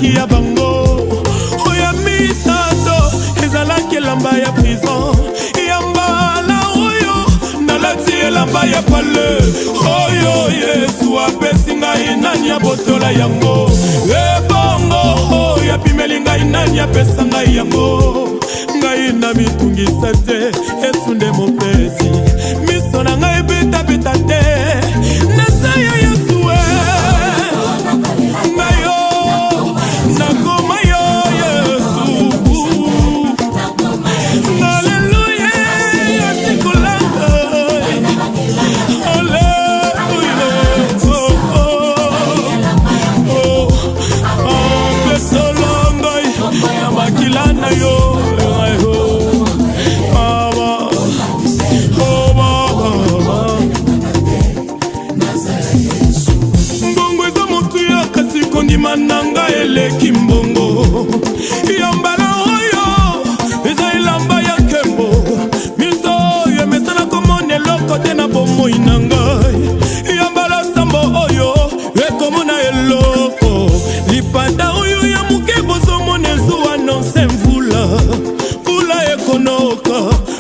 ezalaki ya bango. Oya misato ezalaki elamba ya prison. Yambala oyo nalati elamba ya pale. Oyo Yesu apesi ngai nani abotola yango. Ebongo oyo apimeli ngai nani apesa ngai yango. Ngai na mitungisa te Yesu nde mopesi. Miso na ngai beta beta te nasaya Yesu ngayo nakoma yo Yesu. Haleluya yasikulanga haleluya besolonga ya makilana yo. Mananga eleki mbongo yambala oyo eza elamba ya kembo. Miso oyo emesana komona eloko te na bomoi na ngai. Yambala sambo oyo ekomona eloko. Lipanda oyo ya moke bozomona ezuwa nonse mvula. Mvula ekonoka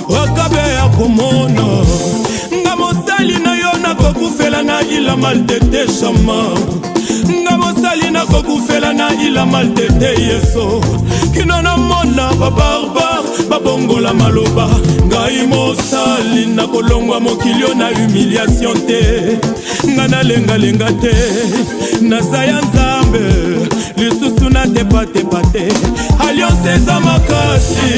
wakabe ya komona. Nga mosali na yo nakokufela na ila maltete shama. Nga mosali na kokufela na ila maltete Yeso. Kino na mona babarbar babongola maloba. Ngai mosali na kolongwa mokilio na humiliation te. Nga na lenga lenga te nazaya nzambe lisusu na tepa tepa te. Alliance eza makasi.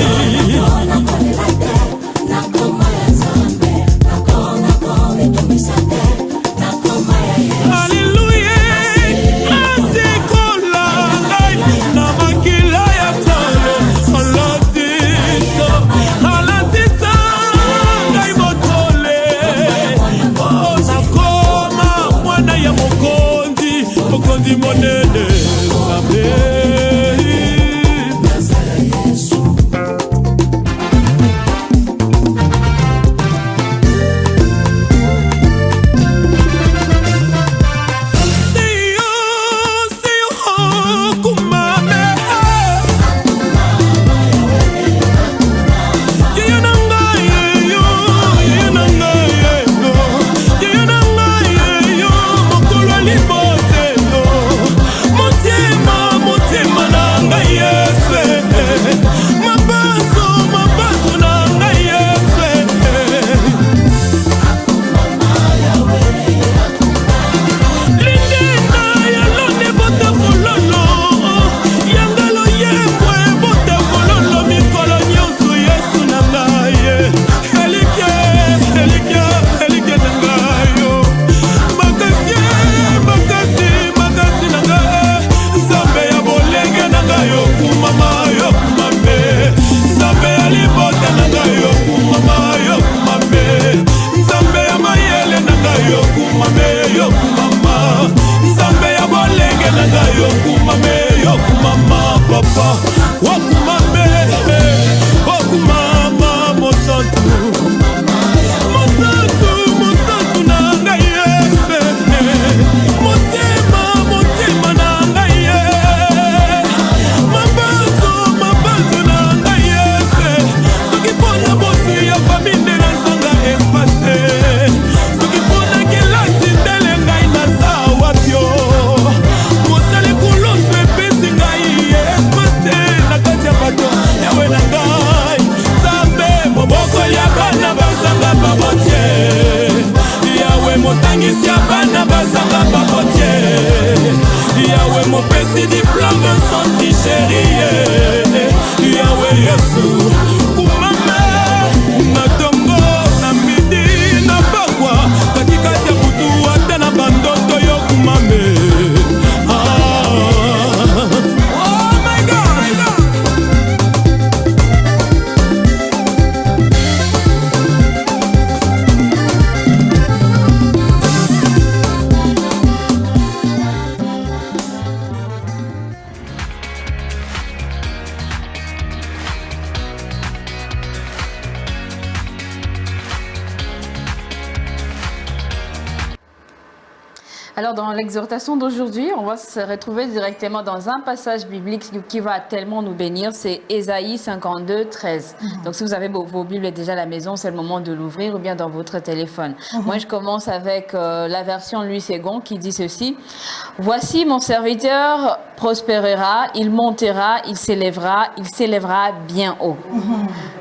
Alors, dans l'exhortation d'aujourd'hui, on va se retrouver directement dans un passage biblique qui va tellement nous bénir. C'est Ésaïe 52, 13. Donc, si vous avez vos Bibles déjà à la maison, c'est le moment de l'ouvrir ou bien dans votre téléphone. Moi, je commence avec la version Louis Ségon qui dit ceci. « Voici mon serviteur prospérera, il montera, il s'élèvera bien haut.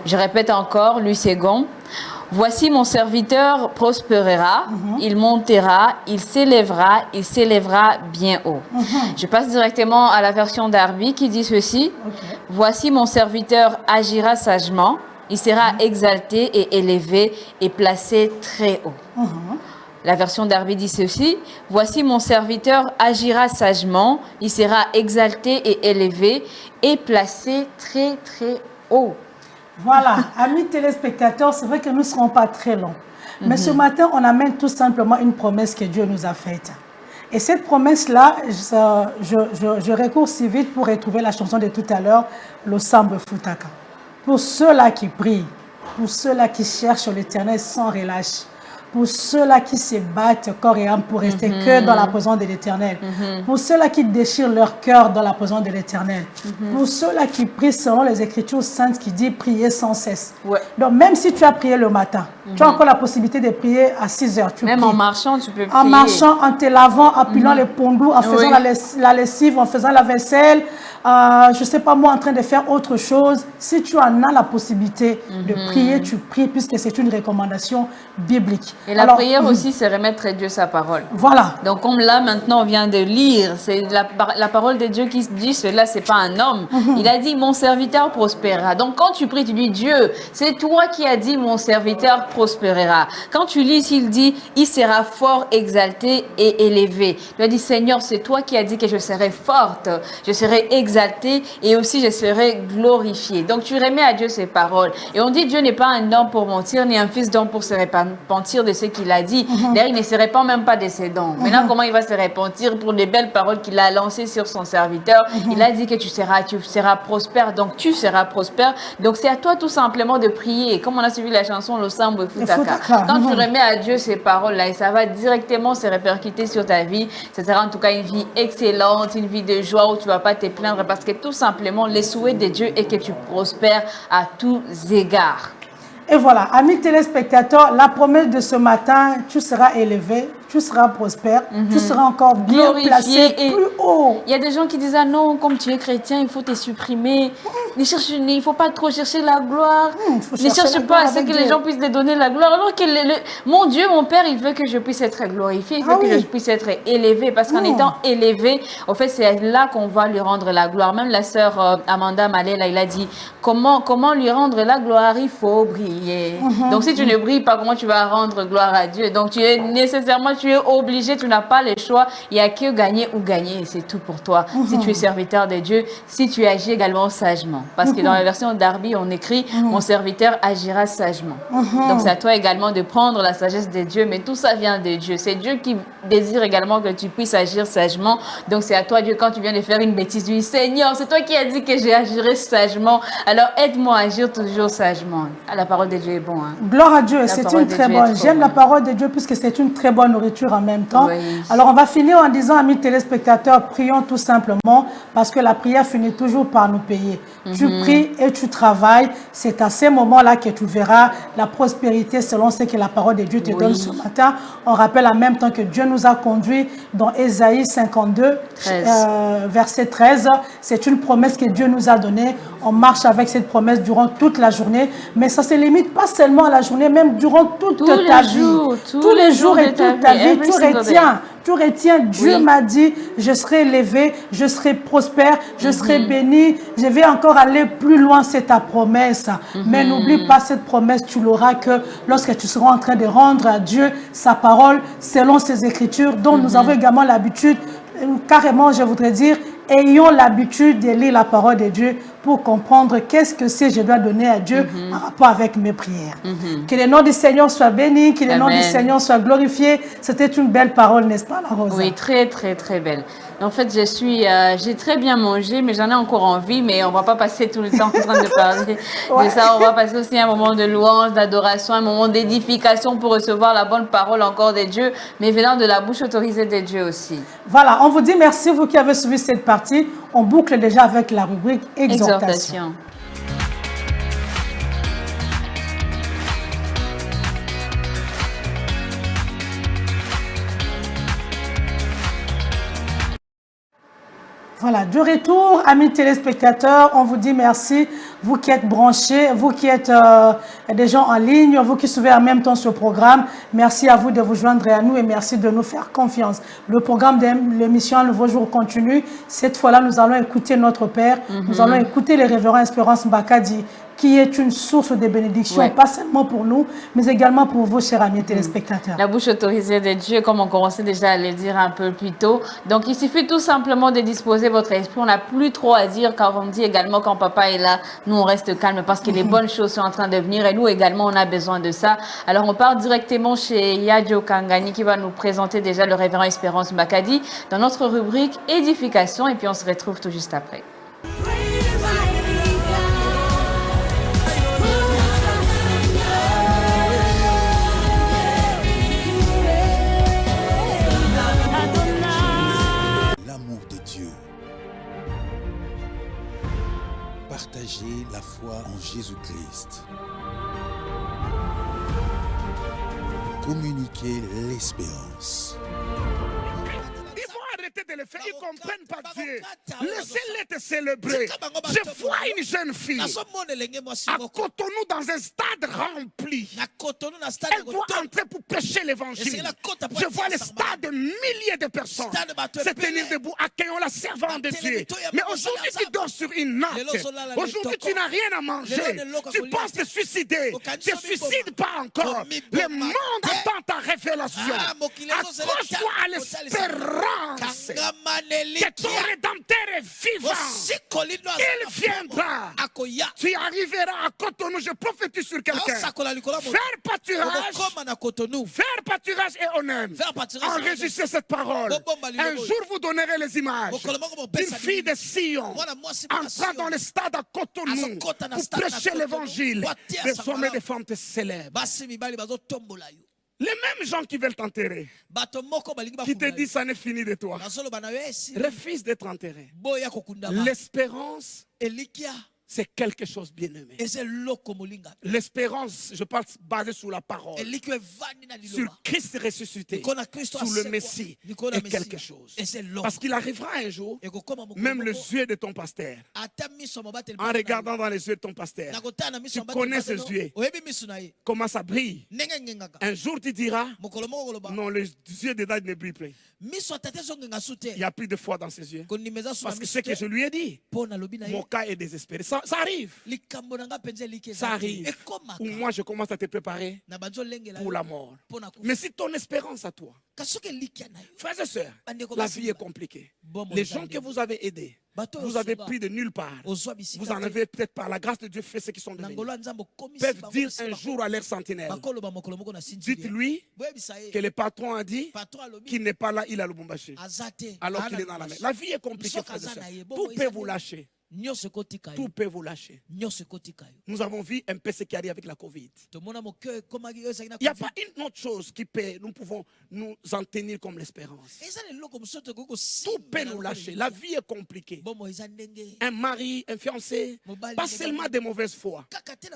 Je répète encore, Louis Ségon. Voici mon serviteur prospérera, il montera, il s'élèvera bien haut. Je passe directement à la version Darby qui dit ceci. Voici mon serviteur agira sagement, il sera exalté et élevé et placé très haut. La version Darby dit ceci. Voici mon serviteur agira sagement, il sera exalté et élevé et placé très très haut. Voilà, amis téléspectateurs, c'est vrai que nous ne serons pas très longs. Mais ce matin, on amène tout simplement une promesse que Dieu nous a faite. Et cette promesse-là, je recours si vite pour retrouver la chanson de tout à l'heure, le Sambe Futaka. Pour ceux-là qui prient, pour ceux-là qui cherchent l'Éternel sans relâche, pour ceux-là qui se battent corps et âme pour rester que dans la présence de l'Éternel, pour ceux-là qui déchirent leur cœur dans la présence de l'Éternel, pour ceux-là qui prient selon les Écritures saintes qui disent prier sans cesse. Ouais. Donc même si tu as prié le matin, tu as encore la possibilité de prier à 6 heures. Tu même pries. En marchant, tu peux prier. En marchant, en te lavant, en pilant les pondous, en faisant la lessive, en faisant la vaisselle, je ne sais pas moi, en train de faire autre chose. Si tu en as la possibilité de prier, tu pries puisque c'est une recommandation biblique. Et la prière aussi, c'est remettre à Dieu sa parole. Voilà. Donc, comme là, maintenant, on vient de lire, c'est la parole de Dieu qui dit cela, c'est pas un homme. Il a dit, mon serviteur prospérera. Donc, quand tu pries, tu dis, Dieu, c'est toi qui as dit, mon serviteur prospérera. Quand tu lis, il dit, il sera fort, exalté et élevé. Il a dit, Seigneur, c'est toi qui as dit que je serai forte, je serai exaltée et aussi je serai glorifiée. Donc, tu remets à Dieu ses paroles. Et on dit, Dieu n'est pas un homme pour mentir, ni un fils d'homme pour se repentir de ce qu'il a dit. D'ailleurs, il ne se répand même pas de ses dons. Maintenant, comment il va se repentir pour les belles paroles qu'il a lancées sur son serviteur? Il a dit que tu seras prospère, donc tu seras prospère. Donc, c'est à toi tout simplement de prier. Comme on a suivi la chanson Le Sambo Futaka. Quand tu remets à Dieu ces paroles-là, et ça va directement se répercuter sur ta vie, ça sera en tout cas une vie excellente, une vie de joie où tu ne vas pas te plaindre parce que tout simplement, le souhait de Dieu est que tu prospères à tous égards. Et voilà, amis téléspectateurs, la promesse de ce matin, tu seras élevé, tu seras prospère, tu seras encore bien placé, plus haut. Il y a des gens qui disent, ah non, comme tu es chrétien, il faut te supprimer. Il ne faut pas trop chercher la gloire. Ne cherche pas à ce que les gens puissent te donner la gloire. Alors que mon Dieu, mon Père, il veut que je puisse être glorifié, il veut que je puisse être élevé. Parce qu'en étant élevé, au fait, c'est là qu'on va lui rendre la gloire. Même la sœur Amanda Malé, là, il a dit, comment lui rendre la gloire? Il faut briller. Donc si tu ne brilles pas, comment tu vas rendre gloire à Dieu? Donc tu es obligé, tu n'as pas le choix. Il n'y a que gagner ou gagner et c'est tout pour toi. Si tu es serviteur de Dieu, si tu agis également sagement. Parce que dans la version Darby, on écrit mon serviteur agira sagement. Donc c'est à toi également de prendre la sagesse de Dieu, mais tout ça vient de Dieu. C'est Dieu qui désire également que tu puisses agir sagement. Donc c'est à toi, Dieu, quand tu viens de faire une bêtise, tu dis Seigneur, c'est toi qui as dit que j'agirai sagement. Alors aide-moi à agir toujours sagement. Ah, la parole de Dieu est bonne. Hein. Gloire à Dieu, c'est une très bonne. J'aime la parole de Dieu puisque c'est une très bonne nourriture en même temps. Oui. Alors on va finir en disant, amis téléspectateurs, prions tout simplement parce que la prière finit toujours par nous payer. Tu pries et tu travailles. C'est à ces moments-là que tu verras la prospérité selon ce que la parole de Dieu te donne ce matin. On rappelle en même temps que Dieu nous a conduits dans Ésaïe 52, verset 13. C'est une promesse que Dieu nous a donnée. On marche avec cette promesse durant toute la journée. Mais ça ne se limite pas seulement à la journée, même durant toute ta vie. Tous les jours et toute ta vie, tu retiens, Dieu m'a dit, je serai élevé, je serai prospère, je serai béni, je vais encore aller plus loin, c'est ta promesse. Mais n'oublie pas cette promesse, tu l'auras que lorsque tu seras en train de rendre à Dieu sa parole selon ses écritures, dont nous avons également l'habitude, carrément je voudrais dire, ayons l'habitude de lire la parole de Dieu pour comprendre qu'est-ce que c'est je dois donner à Dieu en rapport avec mes prières. Que le nom du Seigneur soit béni, que le nom du Seigneur soit glorifié. C'était une belle parole, n'est-ce pas, la Rosa? Oui, très, très, très belle. En fait, j'ai très bien mangé, mais j'en ai encore envie, mais on va pas passer tout le temps en train de parler de ça. On va passer aussi un moment de louange, d'adoration, un moment d'édification pour recevoir la bonne parole encore des dieux, mais venant de la bouche autorisée des dieux aussi. Voilà, on vous dit merci, vous qui avez suivi cette partie. On boucle déjà avec la rubrique exhortation. Voilà, de retour, amis téléspectateurs, on vous dit merci, vous qui êtes branchés, vous qui êtes des gens en ligne, vous qui suivez en même temps ce programme, merci à vous de vous joindre à nous et merci de nous faire confiance. Le programme de l'émission Nouveau Jour continue. Cette fois-là, nous allons écouter notre Père, nous allons écouter le révérend Espérance Mbakadi, qui est une source de bénédiction, pas seulement pour nous, mais également pour vous, chers amis téléspectateurs. La bouche autorisée de Dieu, comme on commençait déjà à le dire un peu plus tôt. Donc, il suffit tout simplement de disposer votre esprit. On n'a plus trop à dire, car on dit également quand papa est là, nous, on reste calme parce que les bonnes choses sont en train de venir et nous également, on a besoin de ça. Alors, on part directement chez Yadjo Kangani qui va nous présenter déjà le révérend Espérance Mbakadi dans notre rubrique édification et puis on se retrouve tout juste après. Partager la foi en Jésus-Christ. Communiquer l'espérance. Ils vont arrêter de le faire, ils ne comprennent pas Dieu. Laissez-les te célébrer. Je vois une jeune fille à Cotonou dans un stade rempli. Elle doit entrer pour prêcher l'évangile. Je vois le stade de milliers de personnes se tenir debout, accueillant la servante de Dieu. Mais aujourd'hui, tu dors sur une natte. Aujourd'hui, tu n'as rien à manger. Tu penses te suicider. Tu ne te suicides pas encore. Le monde attend ta révélation. Accroche-toi à l'espérance que ton Rédempteur est vivant. Il viendra. Tu arriveras à Cotonou. Je prophétise sur quelqu'un. Faire pâturage et honneur. Enregistrez cette parole. Un jour, vous donnerez les images d'une fille de Sion entrant dans le stade à Cotonou pour prêcher l'évangile. Des hommes et des femmes te célèbrent. Les mêmes gens qui veulent t'enterrer, qui te disent ça n'est fini de toi, refusent d'être enterrés. L'espérance, c'est quelque chose bien aimé. L'espérance, je parle basée sur la parole, sur Christ ressuscité, sur le Messie, est quelque chose. Parce qu'il arrivera un jour, même les yeux de ton pasteur, en regardant dans les yeux de ton pasteur, tu connais ses yeux, comment ça brille. Un jour tu diras, non, les yeux de Dad ne brillent plus. Il n'y a plus de foi dans ses yeux. Parce que ce que je lui ai dit, mon cas est désespéré. Ça arrive. Ça arrive. Ou moi, je commence à te préparer pour la mort. Mais si ton espérance à toi, frères et sœurs, la vie est compliquée. Les gens que vous avez aidés, vous avez pris de nulle part. Vous en avez peut-être par la grâce de Dieu fait ce qu'ils sont devenus. Peuvent dire un jour à leur sentinelle, dites-lui que le patron a dit qu'il n'est pas là, il a le Lubumbashi. Alors qu'il est dans la mer. La vie est compliquée, frères et sœurs. Tout peut vous lâcher. Tout peut vous lâcher. Nous avons vu un peu ce qui arrive avec la Covid. Il n'y a pas une autre chose qui peut, nous pouvons nous en tenir comme l'espérance. Tout peut nous lâcher. La vie est compliquée. Un mari, un fiancé, pas seulement des mauvaises foi.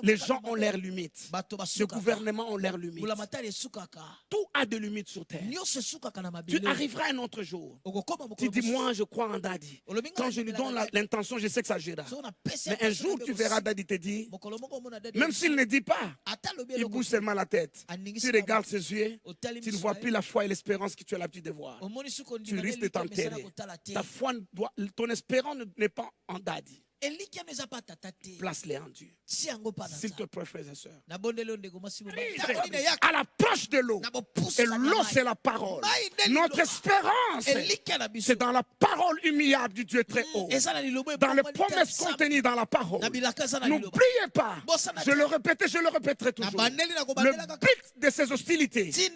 Les gens ont leurs limites. Le gouvernement a leurs limites. Tout a des limites sur terre. Tu arriveras un autre jour. Tu dis, moi je crois en Dadi. Quand je lui donne l'intention, je sais que ça gira. Mais un jour, tu verras Dadi te dire, même s'il ne dit pas, il bouge seulement la tête. Tu regardes ses yeux, tu ne vois plus la foi et l'espérance que tu as l'habitude de voir. Tu risques de t'enterrer. Ta foi, ton espérance n'est pas en Dadi. Place-les en Dieu. S'il te plaît, frères et sœurs. À l'approche de l'eau. Et l'eau, c'est la parole. Notre espérance, c'est dans la parole humiliable du Dieu très haut. Dans les promesses contenues dans la parole. N'oubliez pas, je le répéterai toujours. Le but de ces hostilités, c'est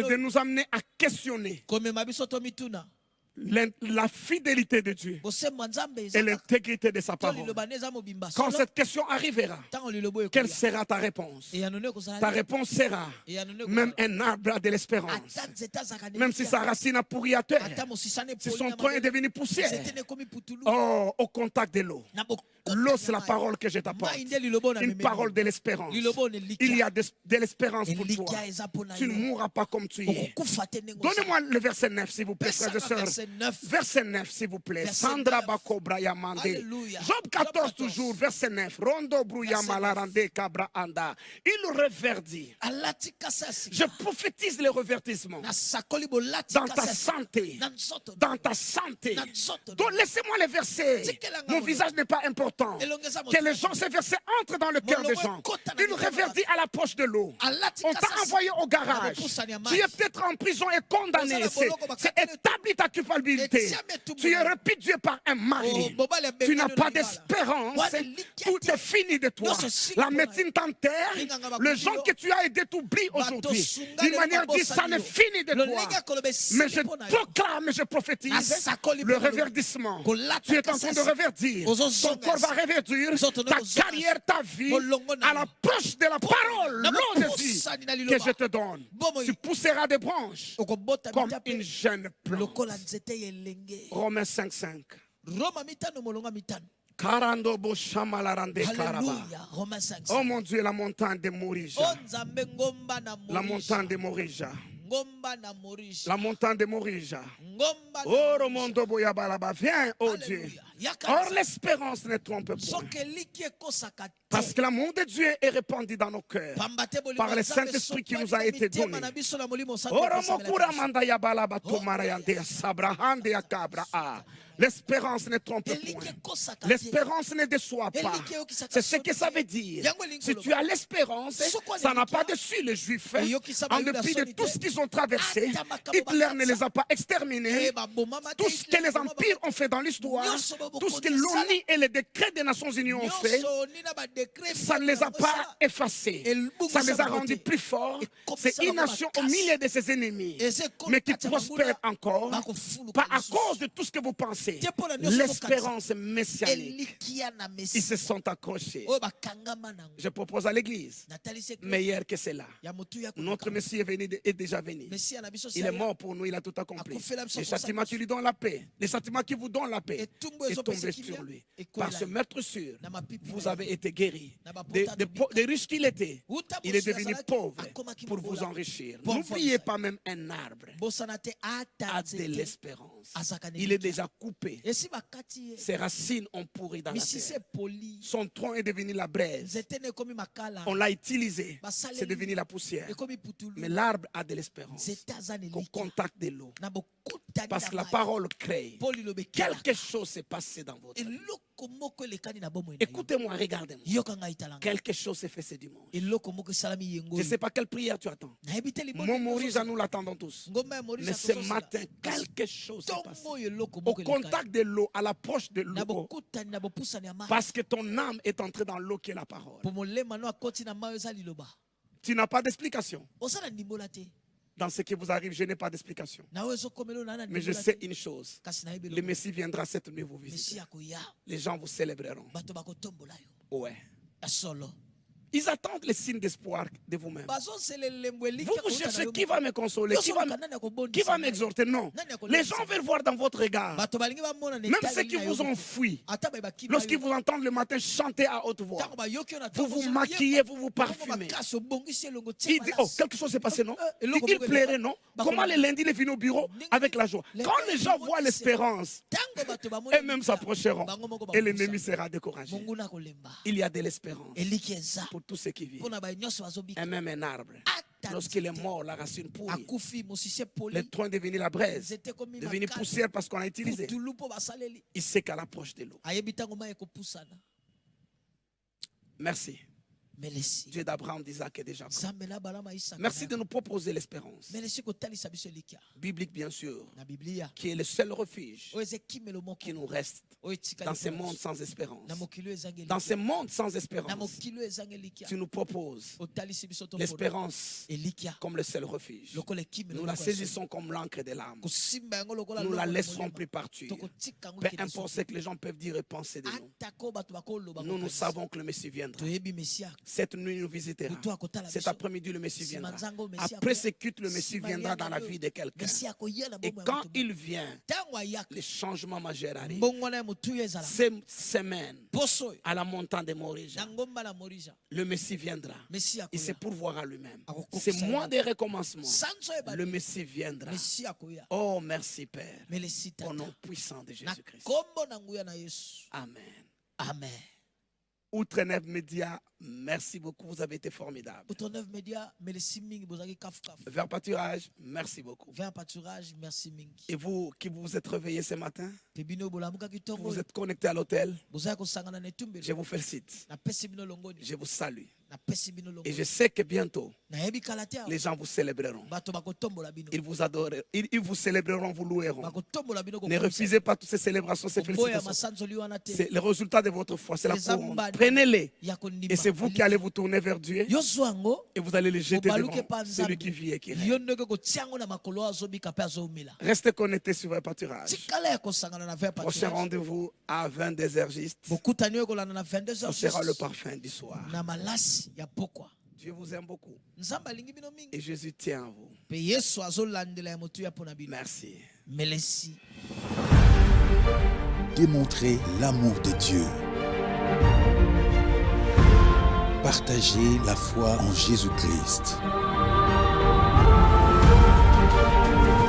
de nous amener à questionner la fidélité de Dieu et l'intégrité de sa parole. Quand cette question arrivera, quelle sera ta réponse? Ta réponse sera même un arbre a de l'espérance. Même si sa racine a pourri à terre, si son tronc est devenu poussière, oh, au contact de l'eau. L'eau, c'est la parole que je t'apporte. Une parole de l'espérance. Il y a de l'espérance pour toi. Tu ne mourras pas comme tu es. Donnez-moi le verset 9, s'il vous plaît, frères et sœurs. Verset 9, s'il vous plaît. Sandra Bakobra Yamande. Job 14, toujours, verset 9. Rondo Bruyama Larande Kabra Anda. Il reverdit. Je prophétise le revertissement dans ta santé. Dans ta santé. Donc, laissez-moi les versets. Mon visage n'est pas important. Que les gens, ces versets entrent dans le cœur des gens. Il reverdit à l'approche de l'eau. On t'a envoyé au garage. Tu es peut-être en prison et condamné. C'est établi ta culpabilité. Tu es répudié par un mari. Tu n'as pas d'espérance. Tout est fini de toi. La médecine t'enterre. Les gens que tu as aidés t'oublient aujourd'hui. D'une manière dit, ça n'est fini de toi. Mais je proclame et je prophétise le reverdissement. Tu es en train de reverdir. Ton corps va reverdir. Ta carrière, ta vie à l'approche de la parole, l'eau de vie que je te donne. Tu pousseras des branches comme une jeune plante. Romains 5:5. Oh mon Dieu, la montagne de Morija. La montagne de Morija. La montagne de Morija. Oh, Romondo Boyabalaba, viens, oh Dieu. Or, l'espérance ne trompe point. Parce que l'amour de Dieu est répandu dans nos cœurs par le Saint-Esprit qui nous a été donné. L'espérance ne trompe point. L'espérance ne déçoit pas. C'est ce que ça veut dire. Si tu as l'espérance, ça n'a pas déçu les Juifs. En dépit de tout ce qu'ils ont traversé, Hitler ne les a pas exterminés. Tout ce que les empires ont fait dans l'histoire, tout ce que l'ONU et les décrets des Nations Unies ont fait, ça ne les a pas effacés. Ça les a rendus plus forts. C'est une nation au milieu de ses ennemis, mais qui prospère encore, pas à cause de tout ce que vous pensez. L'espérance messianique. Ils se sont accrochés. Je propose à l'église, meilleur que cela. Notre Messie est déjà venu. Il est mort pour nous, il a tout accompli. Le châtiment qui lui donne la paix, le châtiment qui vous donne la paix est tombé sur lui. Par ce maître sûr, vous avez été guéris. Des riches qu'il était, il est devenu pauvre pour vous enrichir. N'oubliez pas, même un arbre a de l'espérance. Il est déjà coupé. Ses racines ont pourri dans la terre. Son tronc est devenu la braise. On l'a utilisé. C'est devenu la poussière. Mais l'arbre a de l'espérance. Au contact de l'eau. Parce que la parole crée. Quelque chose s'est passé dans votre vie. Écoutez-moi, regardez-moi. Quelque chose s'est fait, c'est du monde. Je ne sais pas quelle prière tu attends. Mon Morija, nous l'attendons tous. Mais ce matin, quelque chose s'est passé. Au contact de l'eau, à l'approche de l'eau. Parce que ton âme est entrée dans l'eau qui est la parole. Tu n'as pas d'explication. Dans ce qui vous arrive, je n'ai pas d'explication. Mais je sais une chose. Le Messie viendra cette nuit vous visiter. Les gens vous célébreront. Ouais. Ils attendent les signes d'espoir de vous-même. Vous cherchez qui va me consoler, qui va m'exhorter. Non. Les gens veulent voir dans votre regard. Même ceux qui vous ont fui, lorsqu'ils vous entendent le matin chanter à haute voix, vous vous maquillez, vous vous parfumez. Il dit, oh, quelque chose s'est passé, non? Il plairait, non? Comment le lundi, il est venu au bureau avec la joie? Quand les gens voient l'espérance, eux-mêmes s'approcheront et l'ennemi sera découragé. Il y a de l'espérance pour tous ceux qui vivent. Et même un arbre, lorsqu'il est mort, la racine pourrie, le tronc est devenu la braise, devenu poussière parce qu'on l'a utilisé. Il sait qu'à l'approche de l'eau. Merci. Dieu d'Abraham, d'Isaac et de Jacob. Merci de nous proposer l'espérance biblique, bien sûr, qui est le seul refuge qui nous reste dans ce monde sans espérance. Dans ce monde sans espérance, tu nous proposes l'espérance comme le seul refuge. Nous la saisissons comme l'encre de l'âme. Nous la laisserons plus partir. Peu importe ce que les gens peuvent dire et penser de nous. Nous savons que le Messie viendra. Cette nuit nous visitera. Cet après-midi le Messie viendra. Après ce culte, le Messie viendra dans la vie de quelqu'un. Et quand il vient, les changements majeurs arrivent. Ces semaines, à la montagne de Morija, le Messie viendra. Il se pourvoira lui-même. C'est moins de recommencement. Le Messie viendra. Oh, merci Père. Au nom puissant de Jésus-Christ. Amen. Amen. Outre 9 médias, merci beaucoup, vous avez été formidables. Vers Pâturage, merci beaucoup. Et vous qui vous êtes réveillés ce matin, vous êtes connectés à l'hôtel, je vous félicite. Je vous salue. Et je sais que bientôt, les gens vous célébreront. Ils vous adoreront. Ils vous célébreront, vous loueront. Ne refusez pas toutes ces célébrations, ces félicitations. C'est le résultat de votre foi, c'est la couronne. Prenez-les. Et c'est vous qui allez vous tourner vers Dieu. Et vous allez les jeter devant celui qui vit et qui règne. Restez connectés sur votre pâturage. Prochain rendez-vous à 22h. Ce sera le parfum du soir. Dieu vous aime beaucoup. Et Jésus tient à vous. Merci. Démontrez l'amour de Dieu. Partagez la foi en Jésus-Christ.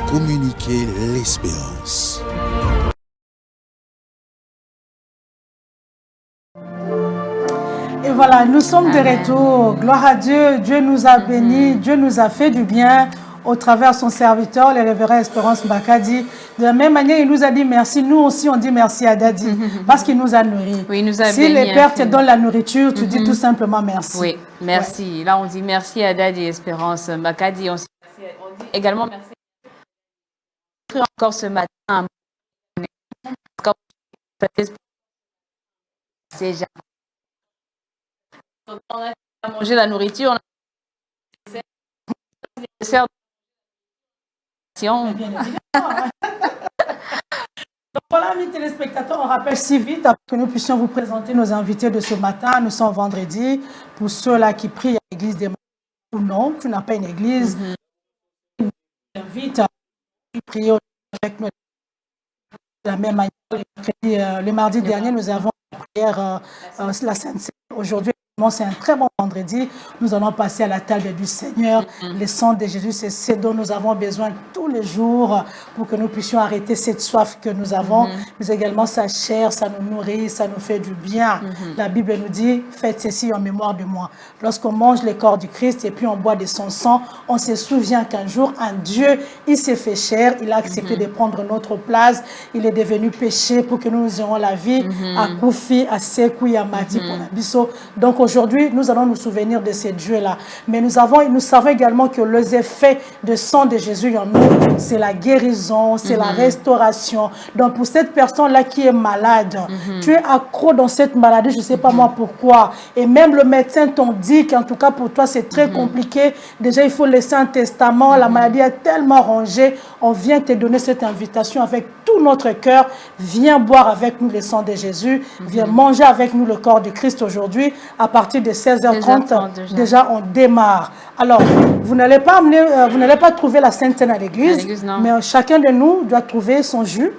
Communiquez l'espérance. Et voilà, nous sommes de retour. Gloire à Dieu. Dieu nous a bénis. Dieu nous a fait du bien au travers de son serviteur, le révérend Espérance Mbakadi. De la même manière, il nous a dit merci. Nous aussi, on dit merci à Daddy parce qu'il nous a nourris. Oui, il nous a si bénis, les pères te donnent la nourriture, tu dis tout simplement merci. Oui, merci. Ouais. Là, on dit merci à Daddy Espérance Mbakadi. On dit également merci encore ce matin. On a mangé la nourriture, on a dessert. Donc voilà, mes téléspectateurs, on rappelle si vite pour que nous puissions vous présenter nos invités de ce matin. Nous sommes vendredi. Pour ceux-là qui prient à l'église des ou non, tu n'as pas une église, nous invite à prier avec nous de la même manière. Le mardi dernier, nous avons la prière, la Sainte. Aujourd'hui, c'est un très bon vendredi. Nous allons passer à la table du Seigneur. Le sang de Jésus, c'est ce dont nous avons besoin tous les jours pour que nous puissions arrêter cette soif que nous avons. Mais également sa chair, ça nous nourrit, ça nous fait du bien. La Bible nous dit, faites ceci en mémoire de moi. Lorsqu'on mange le corps du Christ et puis on boit de son sang, on se souvient qu'un jour, un Dieu, il s'est fait chair, il a accepté de prendre notre place, il est devenu péché pour que nous ayons la vie à Koufi, à Sekou, à Mati, pour Nabiso. Donc aujourd'hui, nous allons nous souvenir de ces dieux-là. Mais nous savons également que les effets de sang de Jésus en nous, c'est la guérison, c'est la restauration. Donc pour cette personne-là qui est malade, tu es accro dans cette maladie, je ne sais pas moi pourquoi. Et même le médecin t'en dit qu'en tout cas pour toi, c'est très compliqué. Déjà, il faut laisser un testament. La maladie est tellement rongée. On vient te donner cette invitation avec tout notre cœur. Viens boire avec nous le sang de Jésus. Viens manger avec nous le corps de Christ aujourd'hui. À partir de 16h30, déjà on démarre. Alors, vous n'allez pas trouver la Sainte Seine à l'église, mais chacun de nous doit trouver son jus,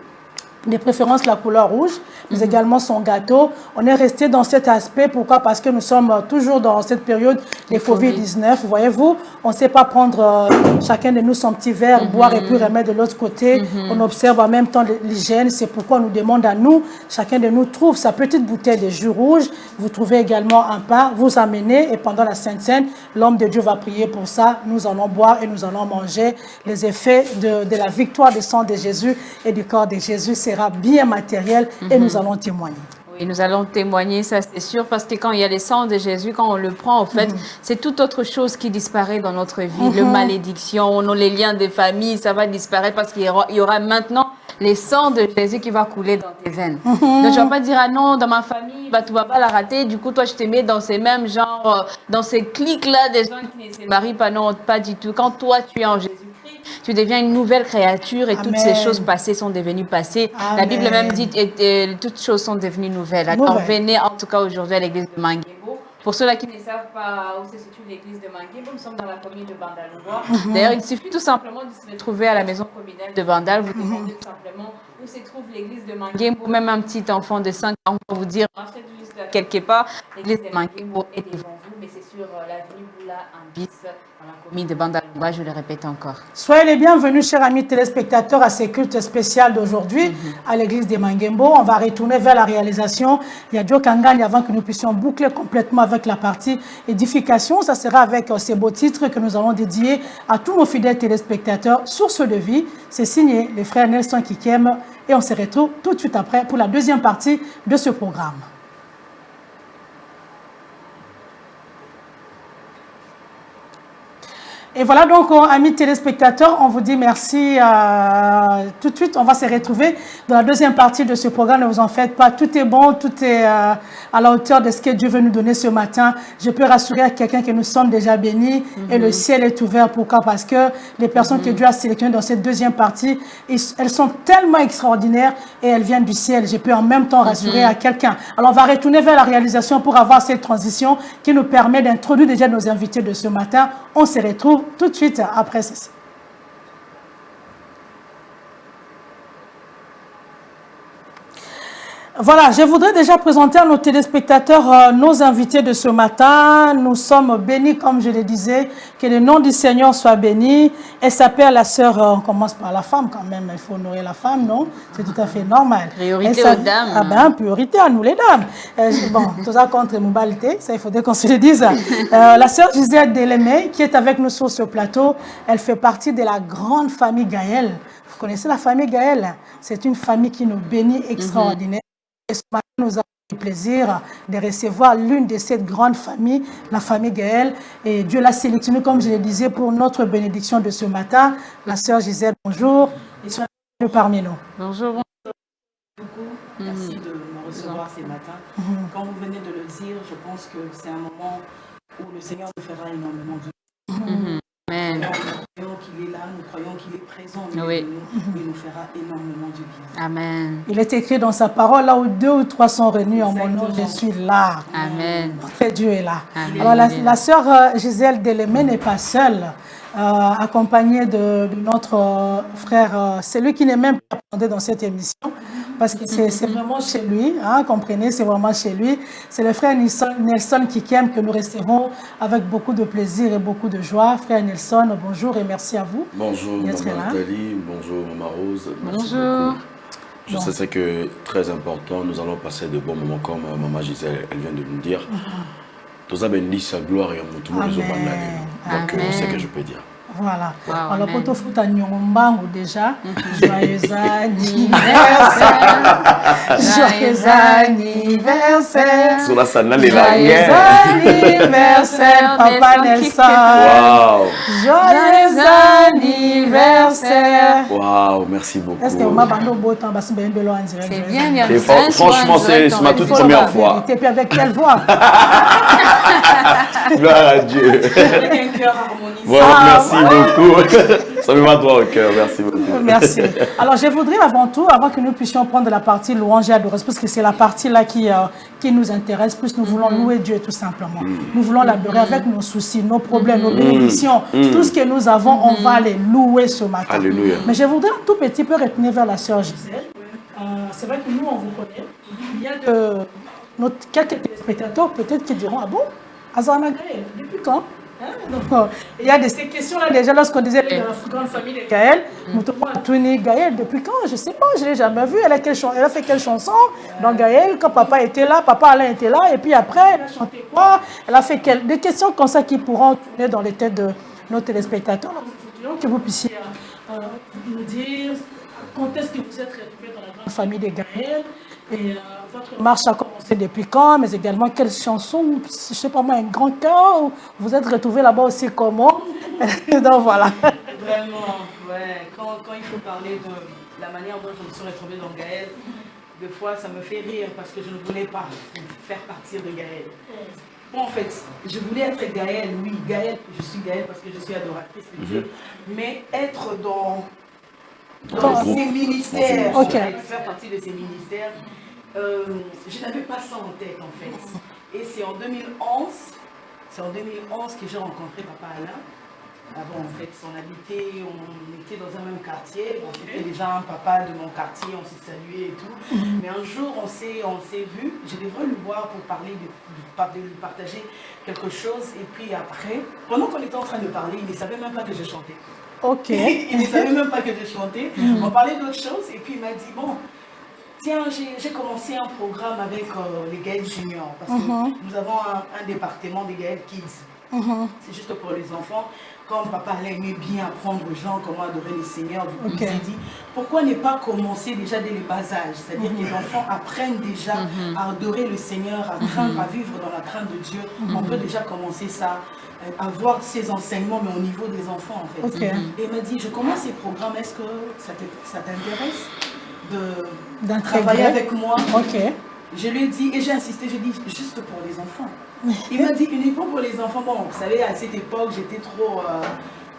de préférence la couleur rouge, mais également son gâteau. On est resté dans cet aspect. Pourquoi? Parce que nous sommes toujours dans cette période de Covid-19. Voyez-vous, on ne sait pas prendre chacun de nous son petit verre, boire et puis remettre de l'autre côté. On observe en même temps l'hygiène. C'est pourquoi on nous demande à nous, chacun de nous trouve sa petite bouteille de jus rouge. Vous trouvez également un pain, vous amenez et pendant la Sainte Seine, l'homme de Dieu va prier pour ça. Nous allons boire et nous allons manger. Les effets de la victoire du sang de Jésus et du corps de Jésus sera bien matériel et nous allons témoigner. Oui, Et nous allons témoigner, ça c'est sûr, parce que quand il y a le sang de Jésus, quand on le prend, en fait, c'est toute autre chose qui disparaît dans notre vie. Le malédiction, les liens de famille, ça va disparaître parce qu'il y aura maintenant les sangs de Jésus qui va couler dans tes veines. Donc tu vas pas dire, ah non, dans ma famille, bah, tu vas pas la rater, du coup toi je te mets dans ces mêmes genres, dans ces clics-là des gens qui ne se marient pas, non, pas du tout. Quand toi tu es en Jésus, tu deviens une nouvelle créature et toutes ces choses passées sont devenues passées. Amen. La Bible même dit que toutes choses sont devenues nouvelles. Alors venez en tout cas aujourd'hui à l'église de Manguembo. Pour ceux-là qui ne savent pas où se situe l'église de Manguembo, nous sommes dans la commune de Bandalungwa. D'ailleurs, il suffit tout simplement de se trouver à la maison communale de Bandal. Vous demandez tout simplement où se trouve l'église de Manguembo. Même un petit enfant de 5 ans va vous dire, marchez juste quelque part, l'église de Manguembo est devant vous, mais c'est sur l'avenue Boula en bis. Dans la commune de Bandalungwa, je le répète encore. Soyez les bienvenus, chers amis téléspectateurs, à ces cultes spéciaux d'aujourd'hui à l'église de Manguembo. On va retourner vers la réalisation. Il y a Dieu Kangani avant que nous puissions boucler complètement avec la partie édification. Ça sera avec ces beaux titres que nous allons dédier à tous nos fidèles téléspectateurs. Source de vie, c'est signé les frères Nelson Kikem et on se retrouve tout de suite après pour la deuxième partie de ce programme. Et voilà donc, amis téléspectateurs, on vous dit merci tout de suite. On va se retrouver dans la deuxième partie de ce programme. Ne vous en faites pas, tout est bon, tout est à la hauteur de ce que Dieu veut nous donner ce matin. Je peux rassurer à quelqu'un que nous sommes déjà bénis et le ciel est ouvert. Pourquoi? Parce que les personnes que Dieu a sélectionnées dans cette deuxième partie, elles sont tellement extraordinaires et elles viennent du ciel. Je peux en même temps rassurer à quelqu'un. Alors on va retourner vers la réalisation pour avoir cette transition qui nous permet d'introduire déjà nos invités de ce matin. On se retrouve tout de suite après ceci. Voilà, je voudrais déjà présenter à nos téléspectateurs nos invités de ce matin. Nous sommes bénis, comme je le disais, que le nom du Seigneur soit béni. Elle s'appelle la sœur, on commence par la femme quand même, il faut honorer la femme, non? C'est tout à fait normal. Priorité aux dames. Ah ben, priorité à nous les dames. Bon, tout ça contre Moubalité, ça il faudrait qu'on se le dise. La sœur Gisèle Delémé, qui est avec nous sur ce plateau, elle fait partie de la grande famille Gaël. Vous connaissez la famille Gaël? C'est une famille qui nous bénit extraordinaire. Et ce matin, nous avons le plaisir de recevoir l'une de cette grande famille, la famille Gaël. Et Dieu l'a sélectionnée, comme je le disais, pour notre bénédiction de ce matin. La sœur Gisèle, bonjour. Et soyez parmi nous. Bonjour. Merci de me recevoir ce matin. Quand vous venez de le dire, je pense que c'est un moment où le Seigneur nous fera énormément de bien. Amen. Nous croyons qu'il est là, nous croyons qu'il est présent, mais il nous fera énormément du bien. Amen. Il est écrit dans sa parole, là où 2 ou 3 sont réunis en mon nom, je suis là. Amen. Notre Dieu est là. Amen. Alors la sœur Gisèle Delémé n'est pas seule, accompagnée de notre frère, celui qui n'est même pas présenté dans cette émission, parce que c'est vraiment chez lui, hein, comprenez, c'est vraiment chez lui. C'est le frère Nelson Kikem que nous recevons avec beaucoup de plaisir et beaucoup de joie. Frère Nelson, bonjour et merci à vous. Bonjour Maman Nathalie, bonjour Maman Rose. Bonjour. Je sais c'est que très important, nous allons passer de bons moments comme Maman Gisèle, elle vient de nous dire. Tous bénis sa gloire et tout le monde. Donc c'est ce que je peux dire. Voilà. Wow, alors, amen. pour tout foutre à Nyongombango déjà, joyeux anniversaire, joyeux anniversaire, Sur la salle, joyeux anniversaire, Papa Nelson. Wow. Joyeux anniversaire. Wow, merci beaucoup. Est-ce que vous m'avez au beau temps? C'est bien, Et franchement, c'est ma toute première fois. Et puis avec quelle voix? Gloire à Dieu. Avec un cœur harmonisé. Voilà, merci beaucoup. Ça me va droit au cœur, merci beaucoup. Merci. Alors, je voudrais avant tout, avant que nous puissions prendre la partie louange et adoration, parce que c'est la partie là qui nous intéresse, plus nous voulons louer Dieu tout simplement. Nous voulons l'adorer avec nos soucis, nos problèmes, nos bénédictions. Tout ce que nous avons, on va les louer ce matin. Alléluia. Mais je voudrais un tout petit peu retenir vers la sœur Gisèle. C'est vrai que nous, on vous connaît. Il y a quelques téléspectateurs peut-être qui diront, ah bon, Azana Gaël, depuis quand? Donc, il y a ces questions-là déjà lorsqu'on disait la grande famille de Gaël. Nous te Tony Gaël, depuis quand? Je ne sais pas, je ne l'ai jamais vu. Elle a fait quelle chanson? Donc Gaël, quand papa était là, papa Alain était là, et puis après, elle a chanté quoi? Elle a fait des questions comme ça qui pourront tourner dans les têtes de nos téléspectateurs. Donc, nous voudrions que vous puissiez nous dire quand est-ce que vous êtes retrouvés dans la grande famille de Gaël et Votre marche a commencé depuis quand, mais également quelles chansons, je ne sais pas moi, un grand cœur, vous êtes retrouvés là-bas aussi comment? Donc voilà. Vraiment, ouais. Quand il faut parler de la manière dont je me suis retrouvée dans Gaël, des fois ça me fait rire parce que je ne voulais pas faire partir de Gaël. Bon, en fait, je voulais être Gaël, oui, Gaël, je suis Gaël parce que je suis adoratrice de Dieu, mais être dans ces ministères, faire partie de ces ministères, je n'avais pas ça en tête en fait. Et c'est en 2011 que j'ai rencontré Papa Alain. Ah bon, en fait, on habitait, on était dans un même quartier. Bon, c'était déjà un papa de mon quartier, on s'est salué et tout. Mais un jour, on s'est vu. Je devrais le voir pour parler, de lui partager quelque chose. Et puis après, pendant qu'on était en train de parler, il ne savait même pas que je chantais. Ok. Il ne savait même pas que je chantais. On parlait d'autres choses. Et puis il m'a dit, bon, tiens, j'ai commencé un programme avec les Gaël Junior. Parce que nous avons un département des Gaël Kids. C'est juste pour les enfants. Comme Papa aimait bien apprendre aux gens comment adorer le Seigneur, du coup, il s'est dit, pourquoi ne pas commencer déjà dès le bas âge? C'est-à-dire que les enfants apprennent déjà à adorer le Seigneur, à vivre dans la crainte de Dieu. On peut déjà commencer ça, avoir ces enseignements, mais au niveau des enfants, en fait. Et il m'a dit, je commence ces programmes, est-ce que ça t'intéresse de travailler avec moi? Je lui ai dit, et j'ai insisté, j'ai dit, juste pour les enfants. Il m'a dit, uniquement pour les enfants. Bon, vous savez, à cette époque, j'étais trop...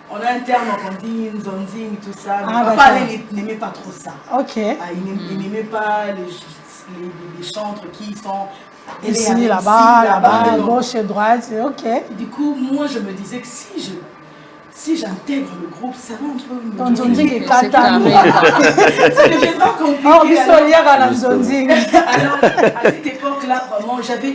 on a un terme, on dit zonzing, tout ça. Mais Papa n'aimait pas trop ça. Il n'aimait pas les chantres qui sont... Ici, là-bas, gauche et droite. Du coup, moi, je me disais que si j'intègre le groupe, ça va un peu me donner. Ça deviendra compliqué. Alors, à cette époque-là, vraiment, j'avais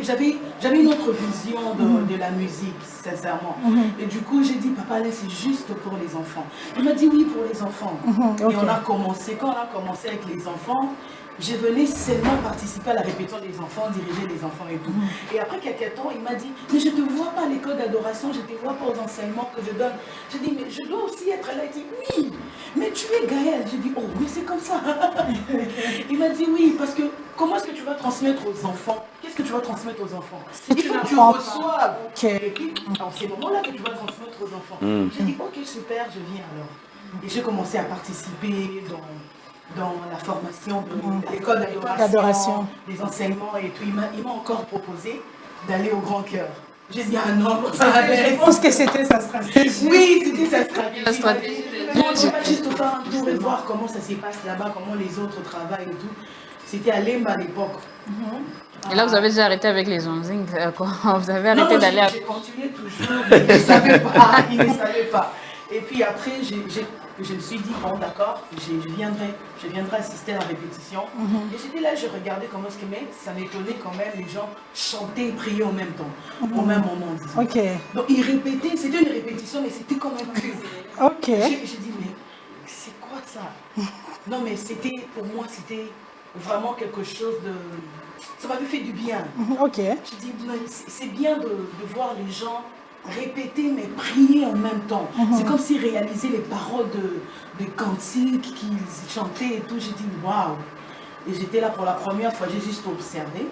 une autre vision de la musique, sincèrement. Et du coup, j'ai dit, Papa, là, c'est juste pour les enfants. Il m'a dit, oui, pour les enfants. Et on a commencé, quand on a commencé avec les enfants, je venais seulement participer à la répétition des enfants, diriger les enfants et tout. Et après quelques temps, il m'a dit, mais je ne te vois pas à l'école d'adoration, je ne te vois pas aux enseignements que je donne. J'ai dit, mais je dois aussi être là. Il dit, oui, mais tu es Gaël. J'ai dit, oh, mais c'est comme ça. Il m'a dit, oui, parce que comment est-ce que tu vas transmettre aux enfants? Qu'est-ce que tu vas transmettre aux enfants? Il faut que tu reçoives. Et puis, en ces moments-là que tu vas transmettre aux enfants. J'ai dit, ok, super, je viens alors. Et j'ai commencé à participer dans la formation de l'école d'adoration, les enseignements et tout. Il m'a encore proposé d'aller au Grand Cœur. J'ai dit, ah non, je pense que c'était sa stratégie. Oui, c'était sa stratégie. Non, je ne vais pas juste faire un tour et voir comment ça se passe là-bas, comment les autres travaillent et tout. C'était à Lemba à l'époque. Et là, vous avez déjà arrêté avec les onzing, quoi. Vous avez arrêté d'aller à... J'ai continué toujours, mais il ne savait pas, il ne savait pas. Et puis après, je me suis dit, bon d'accord, je viendrai assister à la répétition. Et j'étais là, je regardais comment ce que, mais ça m'étonnait quand même, les gens chantaient et priaient en même temps, au même moment, disons. Donc ils répétaient, c'était une répétition, mais c'était quand même que. J'ai dit, mais c'est quoi ça? Non mais pour moi, c'était vraiment quelque chose de... Ça m'avait fait du bien. Je dis, c'est bien de voir les gens répéter mais prier en même temps. C'est comme s'ils réalisaient les paroles de cantiques qu'ils chantaient et tout. J'ai dit waouh. Et j'étais là pour la première fois, j'ai juste observé.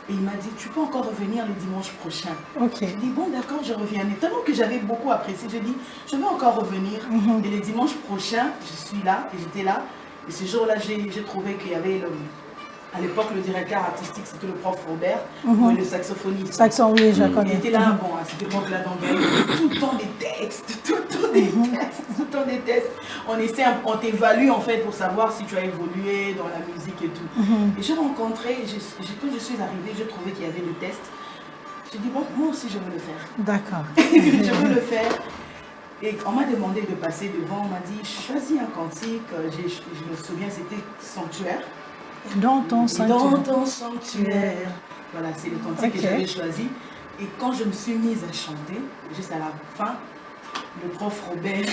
Et il m'a dit, tu peux encore revenir le dimanche prochain. J'ai dit, bon d'accord, je reviens. Et tellement que j'avais beaucoup apprécié, j'ai dit, je vais encore revenir. Et le dimanche prochain, je suis là, et j'étais là. Et ce jour-là, j'ai trouvé qu'il y avait à l'époque, le directeur artistique, c'était le prof Robert, le saxophoniste. Saxon, oui, je connais. Il était là, bon, à cette époque-là, tout le temps des textes, tout le temps des textes. On t'évalue en fait pour savoir si tu as évolué dans la musique et tout. Et j'ai rencontré, quand je suis arrivée, j'ai trouvé qu'il y avait le test. J'ai dit, bon, moi aussi je veux le faire. D'accord. Je veux le faire. Et on m'a demandé de passer devant, on m'a dit, choisis un cantique, je me souviens, c'était Sanctuaire. Dans ton sanctuaire. Dans ton sanctuaire. Voilà, c'est le cantique que j'avais choisi. Et quand je me suis mise à chanter, juste à la fin, le prof Robert,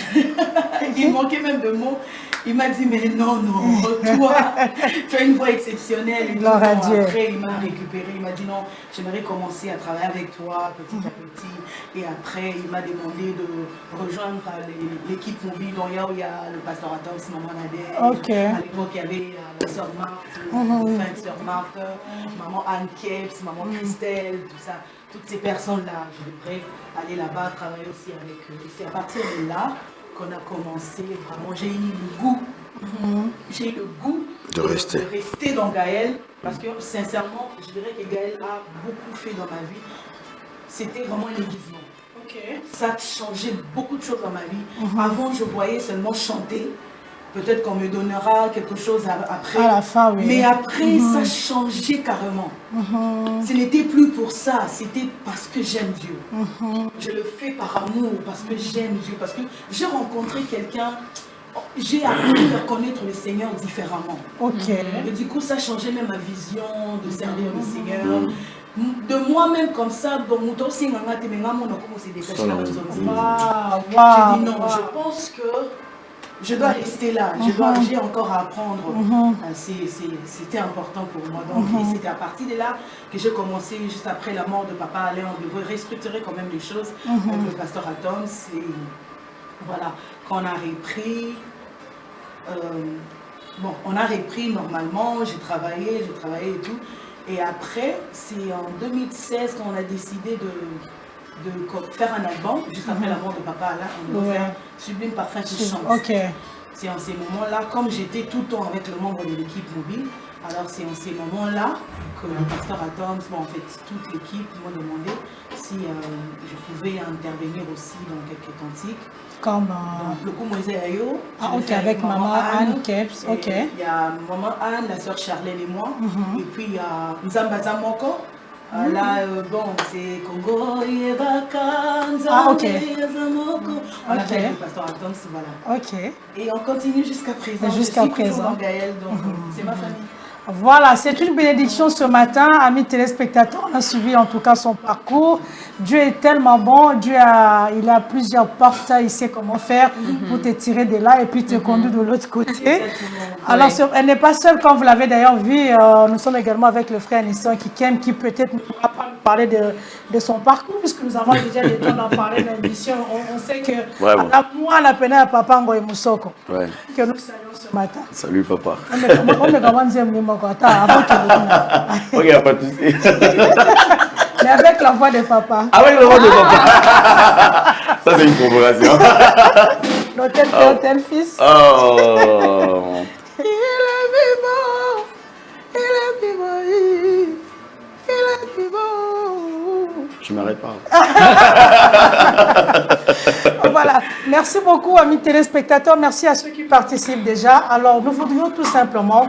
il manquait même de mots. Il m'a dit, mais non, toi, tu as une voix exceptionnelle. Et tout. Après, il m'a récupéré, il m'a dit, non, j'aimerais commencer à travailler avec toi petit à petit. Et après, il m'a demandé de rejoindre l'équipe mobile. Donc, il y a le pasteur Atoms, maman Nadège. À l'époque, il y avait la sœur Marthe, sœur Marthe, maman Anne Keps, maman Christelle, tout ça. Toutes ces personnes-là, je devrais aller là-bas, travailler aussi avec eux. C'est à partir de là qu'on a commencé, vraiment, j'ai eu le goût. J'ai eu le goût de rester dans Gaël, parce que sincèrement, je dirais que Gaël a beaucoup fait dans ma vie. C'était vraiment un aiguisement. Ça a changé beaucoup de choses dans ma vie. Avant, je voyais seulement chanter. Peut-être qu'on me donnera quelque chose après. À la fin, oui. Mais après, ça a changé carrément. Ce n'était plus pour ça, c'était parce que j'aime Dieu. Je le fais par amour, parce que j'aime Dieu, parce que j'ai rencontré quelqu'un, j'ai appris à connaître le Seigneur différemment. Et du coup, ça a changé même ma vision de servir le Seigneur. De moi-même comme ça, dans mon temps, c'est on a commencé à détacher la maison. J'ai dit non, je pense que je dois rester là, j'ai encore à apprendre. C'était important pour moi. Donc, c'était à partir de là que j'ai commencé, juste après la mort de papa Alain, on devait restructurer quand même les choses avec le pasteur Atoms. Et voilà, quand on a repris, on a repris normalement, j'ai travaillé et tout. Et après, c'est en 2016 qu'on a décidé de faire un album, juste après la mort de papa Alain, on devait faire Sublime Parfum qui chante. C'est en ces moments-là, comme j'étais tout le temps avec le membre de l'équipe mobile, alors c'est en ces moments-là que le pasteur Atoms, en fait toute l'équipe m'a demandé si je pouvais intervenir aussi dans quelques cantiques. Comme le coup Moïse Ayo, avec maman Anne Keps. Il y a maman Anne, la sœur Charlène et moi, et puis il y a Nzambaza Moko. Là, c'est Congo, Yebakanza, Moko. On a fait le pasteur Atoms, voilà. Et on continue jusqu'à présent. Jusqu'à présent. Gaël, donc c'est ma famille. Voilà, c'est une bénédiction ce matin, amis téléspectateurs. On a suivi en tout cas son parcours. Dieu est tellement bon. Il a plusieurs portes. Il sait comment faire pour te tirer de là et puis te conduire de l'autre côté. Alors, elle n'est pas seule, comme vous l'avez d'ailleurs vu. Nous sommes également avec le frère Nissan qui peut-être ne pourra pas nous parler de son parcours, puisque nous avons déjà le temps d'en parler dans l'émission. On sait que moi, la peine à Papa Ngoy Moussoko, que nous saluons ce matin. Salut, papa. On est comment dire avant que ok, pas de souci. Mais avec la voix de papa. Avec la voix de papa. Ça, c'est une provocation. Tel fils. Il est vivant. Il est vivant. Il est vivant. Je m'arrête pas. Voilà. Merci beaucoup, amis téléspectateurs. Merci à ceux qui participent déjà. Alors, nous voudrions tout simplement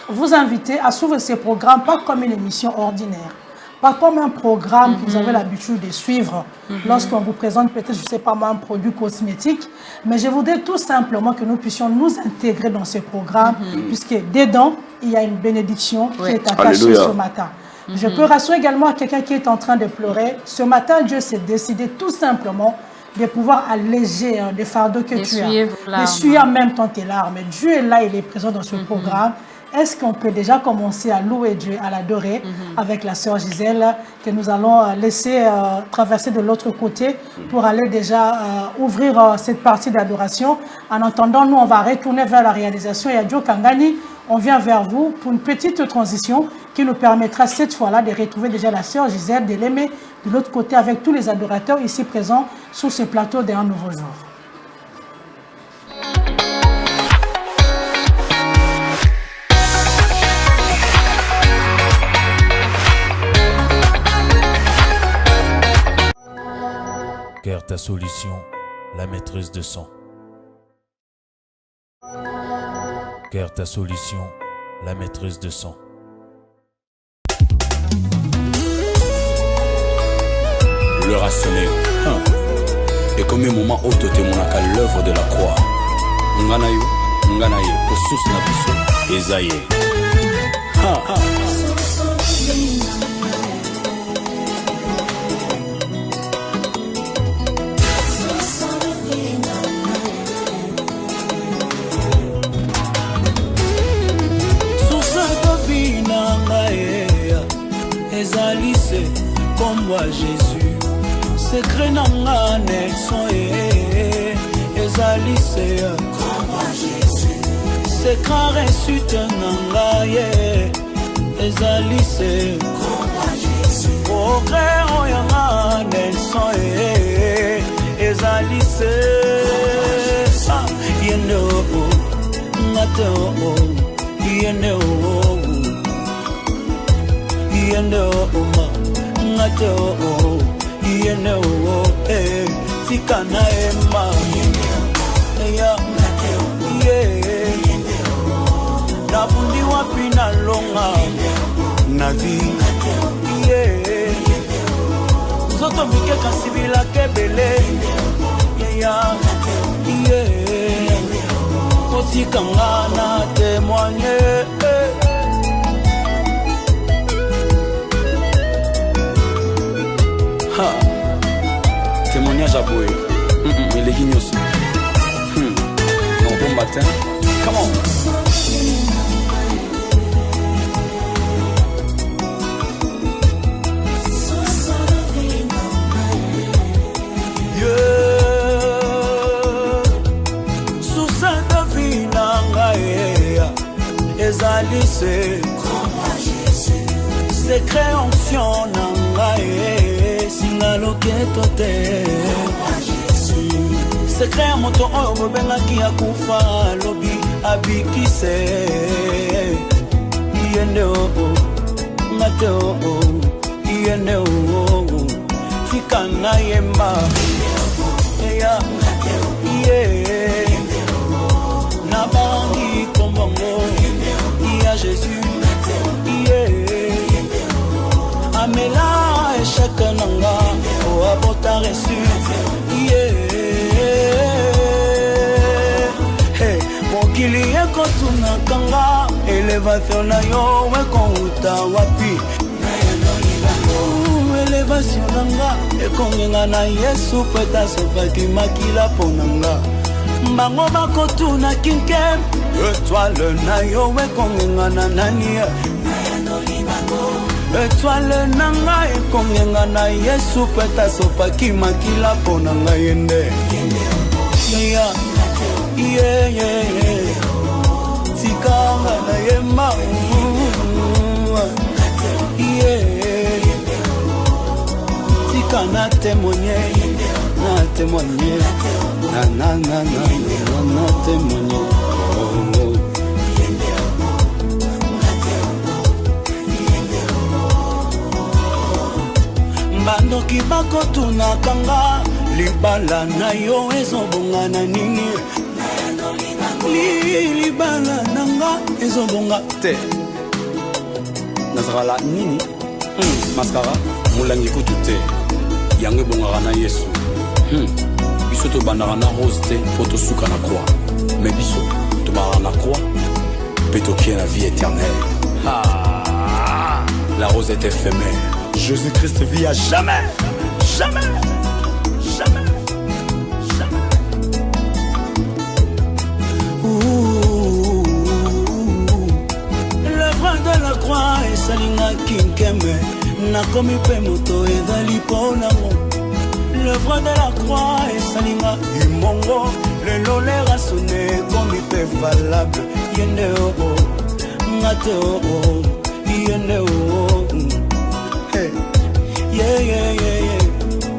vous inviter à suivre ces programmes, pas comme une émission ordinaire, pas comme un programme que vous avez l'habitude de suivre lorsqu'on vous présente peut-être, je ne sais pas moi, un produit cosmétique, mais je voudrais tout simplement que nous puissions nous intégrer dans ces programmes, puisque dedans, il y a une bénédiction qui est attachée ce matin. Je peux rassurer également à quelqu'un qui est en train de pleurer. Ce matin, Dieu s'est décidé tout simplement de pouvoir alléger des fardeaux que tu as, d'essuyer en même temps tes larmes. Dieu est là, il est présent dans ce programme. Est-ce qu'on peut déjà commencer à louer Dieu, à l'adorer avec la sœur Gisèle, que nous allons laisser traverser de l'autre côté pour aller déjà ouvrir cette partie d'adoration. En attendant, nous, on va retourner vers la réalisation. Et à Dieu Kangani, on vient vers vous pour une petite transition qui nous permettra cette fois-là de retrouver déjà la sœur Gisèle, de l'aimer de l'autre côté avec tous les adorateurs ici présents sur ce plateau d'un nouveau jour. Cœur, ta solution, la maîtrise de son. Cœur, ta solution, la maîtrise de son. Le rationnel. Et comme un moment où tu témoignes à l'œuvre de la croix. Nganayo, nganaye, pour sous na biso, Esaïe. ezalise comme moi Jésus secret nanga Nelson ezalise comme moi Jésus secret réussite nanga ezalise comme moi Jésus progrès oyanga Nelson ezalise yendo ngate yendo yendo ngate yendo tikana ema ya nabundi wapi na longa na vi zoto mike kasibila kebele ya otikanga na témoigner témoignage à Boé. Il est guigné aussi. Bon matin. Come on. Sous cette vie nangaea ezalise secret onction nangae singaloketo te secret moto oyo bobengaki akufa lobi abikise yende o ngate o yende o tikana yemba ya nabangi kombongo ya Jésus amela échec nanga o abota reçu mokili ekotuna kanga elevation na yo ekouta wapi elevation nanga ekongenga na Yesu peta sopaki makila ponanga mbango bakotuna kinke étoile na yo ekongenga na nani étoile nanga ekongenga na Yesu peta sopaki makila ponanga yende tikanga na yema tika na témoigner na témoigner na témoigner bandoki bakotunakanga libala na yo ezobonga na nini libala nanga ezobonga te nazala nini maskara mulangi kutu te yango ebongaka na Yesu biso tobandaka na rose te po tosuka na croix mais biso tobandaka na croix mpe tokie na vie éternelle. La rose est éphémère, Jésus-Christ vit à jamais, jamais, jamais, jamais. L'œuvre de la croix esalingaki nkeme nakomi mpe moto ezali mponango. L'œuvre de la croix esalinga imongo lelo lerasone komi mpe valable yende o ngate o yende o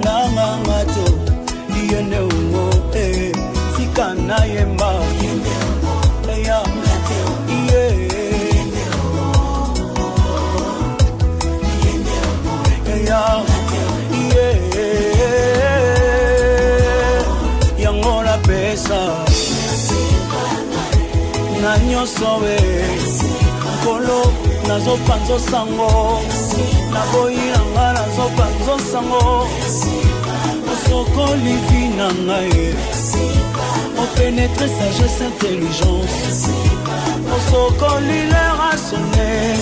nanga ngate o yende o sika na yemba ya yango la pesa na nyonso we kolo nazopanzo sango naboyinanga nazopanzo sango osokoli vi na ngai opénétre sagesse intelligence osokoli l'air à sonner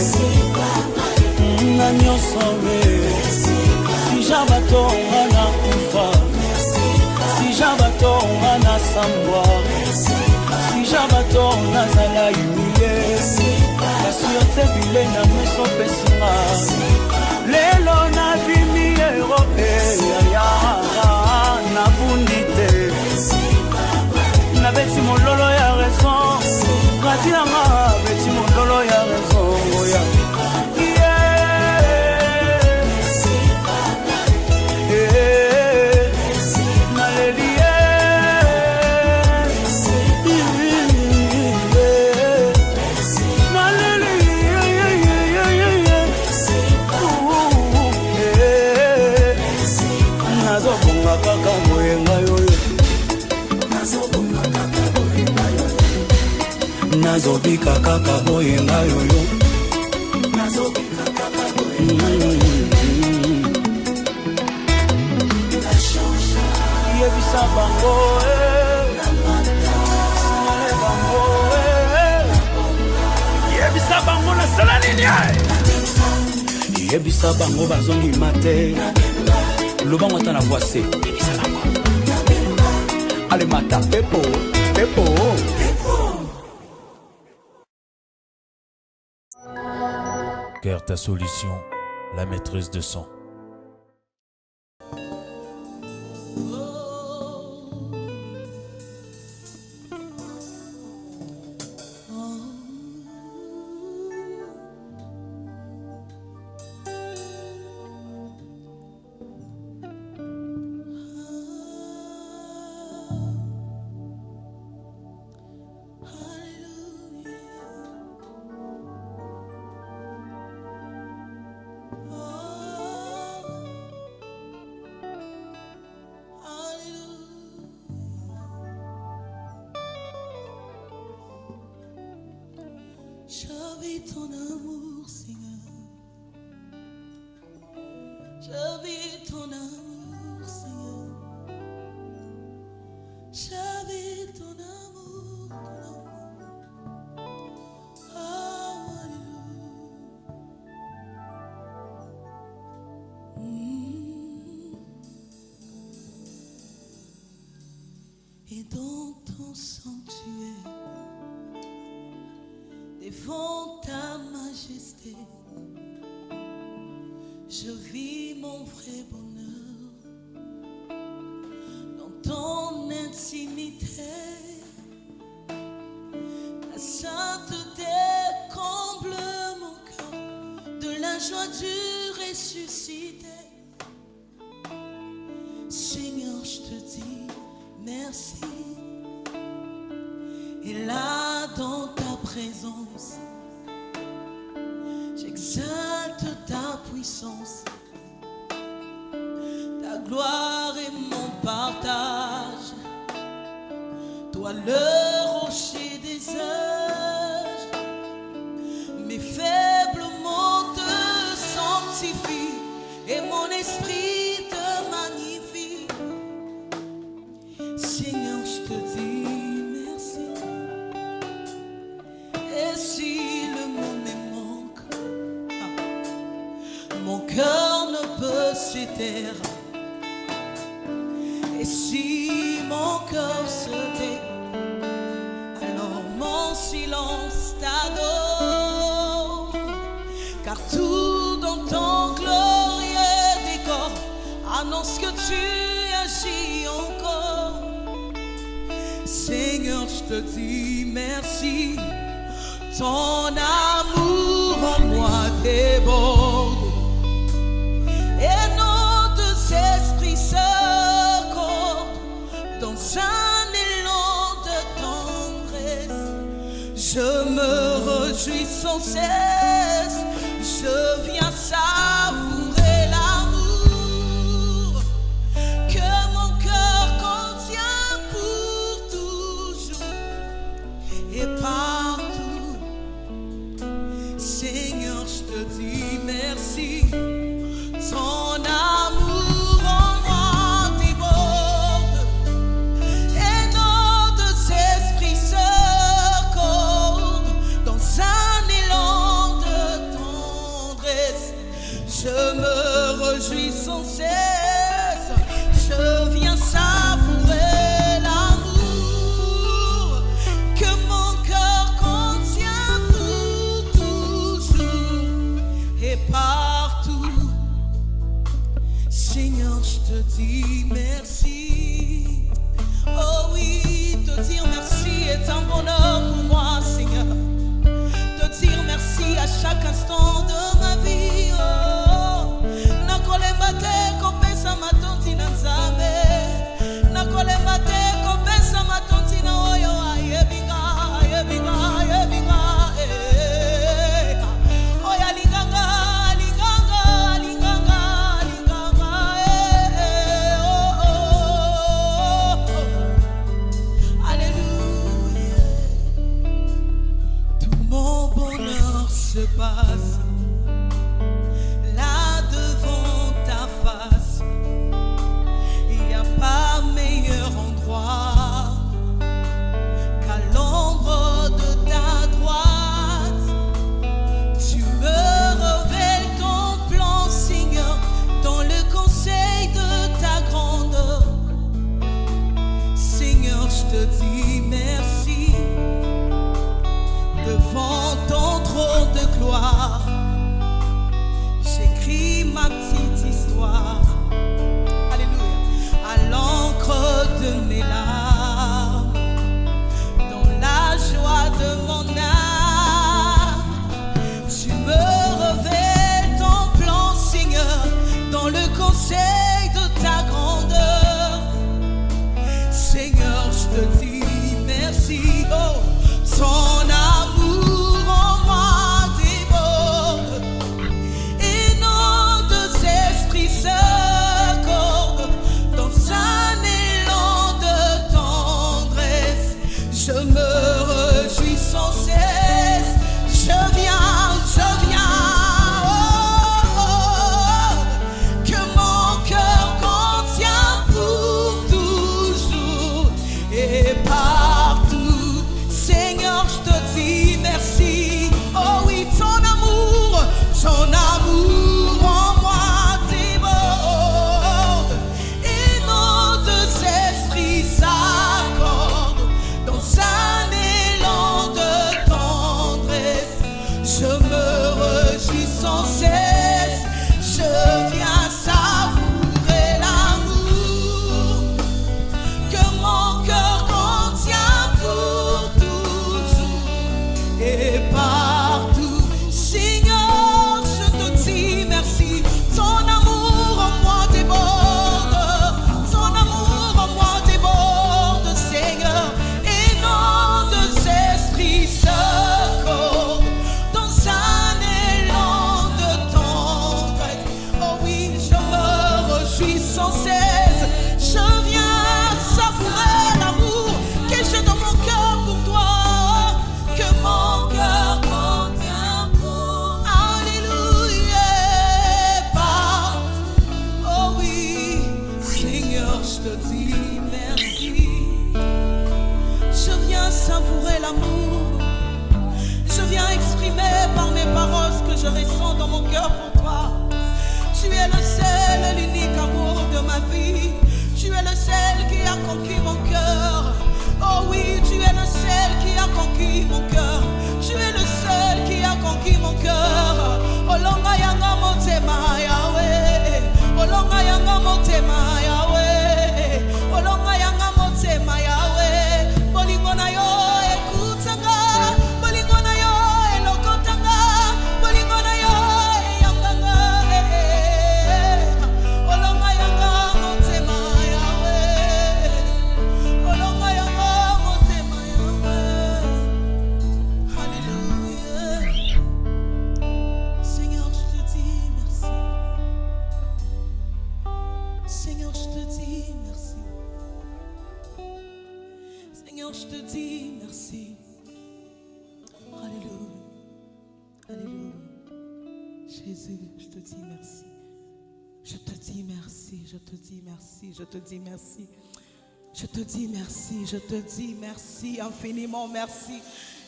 na nyonso we si jabato ngana kufa si jabato ngana sambwa si jabato nazala humilié kasi ote bile na meso pesinga nazobika kaka boyenga yoyo yebisa bango signale bango yebisa bango nasala nini yebisa bango bazongi mate lobango ata na voise yebisa bango ale mata pepo pepo. Cœur ta solution, la maîtresse de son. J'avais ton amour, Seigneur. J'avais ton amour, Seigneur. J'avais ton amour, ton amour. Oh, alléluia. Et dans ton sanctuaire, devant ta majesté, je vis mon vrai bonheur. Dans ton intimité, ta sainteté comble mon cœur de la joie du ressuscité. Seigneur, je te dis merci. Et là, dans ta présence, j'exalte ta puissance, ta gloire est mon partage. Toi le rocher des âges, mes faibles mots te sanctifient et mon esprit te magnifie. Seigneur, je te dis merci. Et si le mot me manque, mon cœur ne peut se taire. Et si mon cœur se tait, alors mon silence t'adore. Car tout dans ton glorieux décor annonce que tu agis encore. Seigneur, je te dis merci. Ton amour en moi déborde et nos deux esprits s'accordent dans un élan de tendresse. Je me réjouis sans cesse, je viens savourer l'amour que mon cœur contient pour toujours et partout. Seigneur, je te dis merci. Ton amour en moi déborde et nos deux esprits s'accordent dans un élan de tendresse. Je me réjouis sans cesse, je viens savourer l'amour que mon cœur contient pour toujours et partout. Seigneur, je te dis merci. Oh oui, te dire merci est un bonheur pour moi, Seigneur. Te dire merci à chaque instant de ma vie. Oh, nakolemba te kopesa matonti na Nzambe. Nakolemba te kopesa matonti na oyo ayebinga, ayebinga, ayebinga. Oya linganga, linganga, linganga, linganga. Oh, oh, oh. Alléluia. conquis mon cœur. Tu es le seul qui a conquis mon cœur. Olonga yanga motema Yahweh. Olonga yanga motema Yahweh. Olonga yanga motema Yahweh. Bolingo na yo ekutanga. Bolingo na yo elokotanga. Bolingo na yo eyanganga. Olonga yanga motema Yahweh. Olonga yanga motema Yahweh. Alléluia. Seigneur, je te dis merci. Seigneur, je te dis merci. Seigneur, je te dis merci. Alléluia. Alléluia. Jésus, je te dis merci. Je te dis merci. Je te dis merci. Je te dis merci. Je te dis merci. Je te dis merci. Infiniment merci.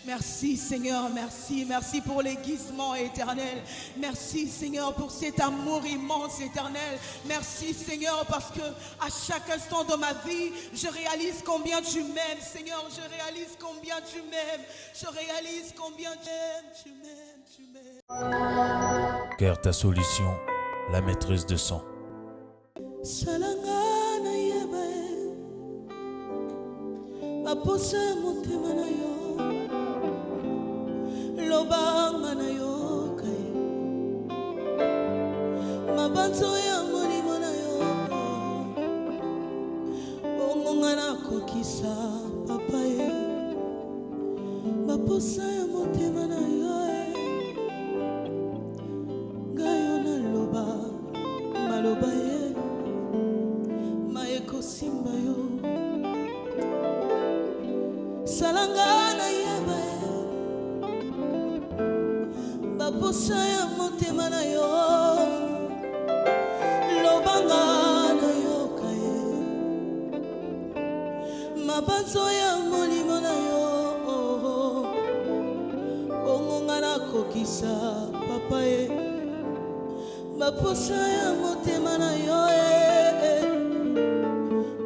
Merci Seigneur, merci, merci pour l'aiguisement éternel. Merci Seigneur pour cet amour immense éternel. Merci Seigneur parce que à chaque instant de ma vie, je réalise combien tu m'aimes. Seigneur, je réalise combien tu m'aimes. Je réalise combien tu m'aimes, tu m'aimes. Cœur ta solution, la maîtresse de sang. Salangana yebe, bapose motema na yo. Lobanga na yo kai mabanzo ya molimo na yo bongonga na kokisa papa ye baposa ya motema na yo gayo na loba maloba ye maeko simba yo salanga na yeba baposa ya motema na yo lobanga na yo kaye mabanzo ya molimo na yo ongonga na kokisa papa ye baposa ya motema na yo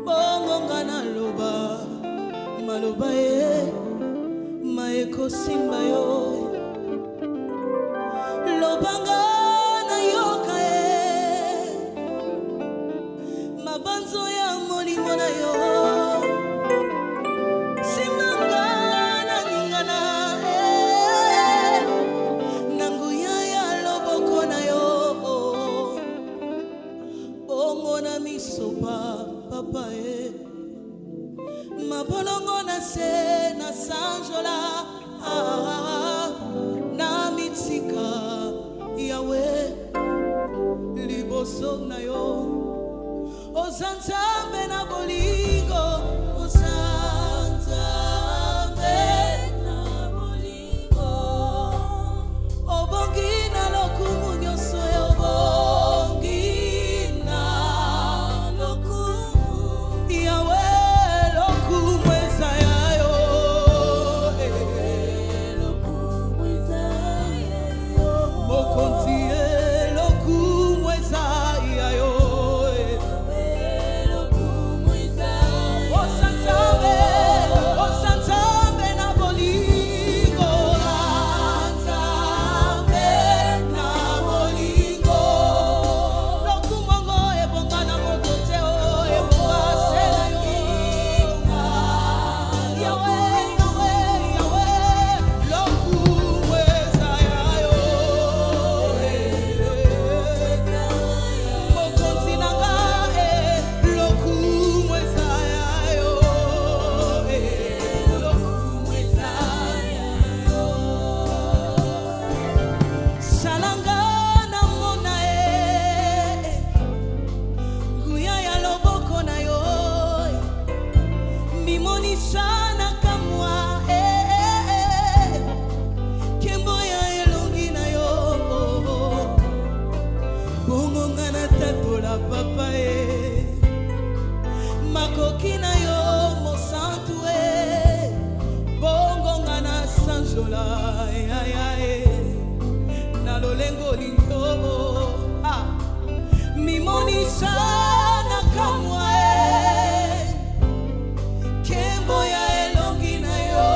bongonga na loba maloba ye maeko simba yo lobanga na yoka mabanzo ya molimo na yo simanga na ningana nanguya ya loboko na yo bongo na misopa papa mabolongo na se na sanjola na mitsika Yahweh liboso na yo ozanzambe na bolingo ozanzambe na bolingo obongi na lokumu nyonso obongi na lokumu Yahweh lokumu eza yo lokumu eza yo mokonzi lokumu eza yo lokumu eza osanzambe na bolingo osanzambe na bolingo lokumu ngo ebonga na moto te ebonga se na yo Yahweh lokumu eza yo mokonzi na nga lokumu eza yo lokumu eza yo salanga na mona nguya ya loboko na yo mimonisa na kamwa kembo ya elongi na yo bongonga na tatola papa makoki na yo mosantu bongonga na sanjola na lolengo lingo mimonisa na kamwa kembo ya elongi na yo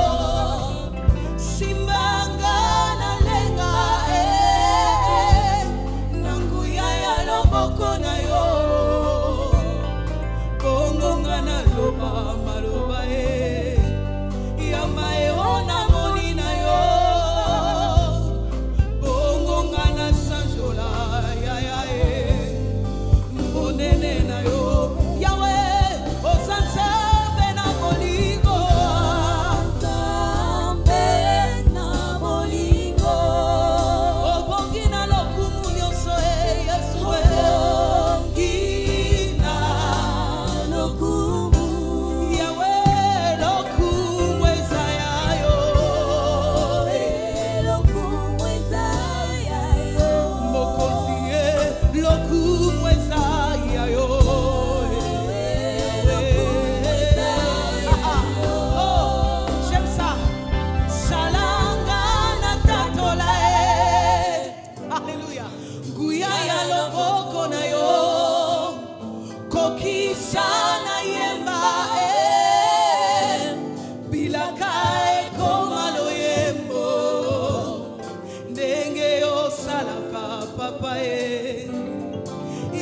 Sana yemba bilaka ekoma loyembo ndenge osalaka papa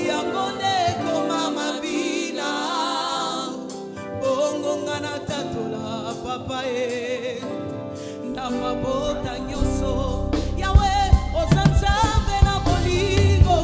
yango nde ekoma mabina bongo nga na tatola papa na mabota nyonso yawe oza nzambe na bolingo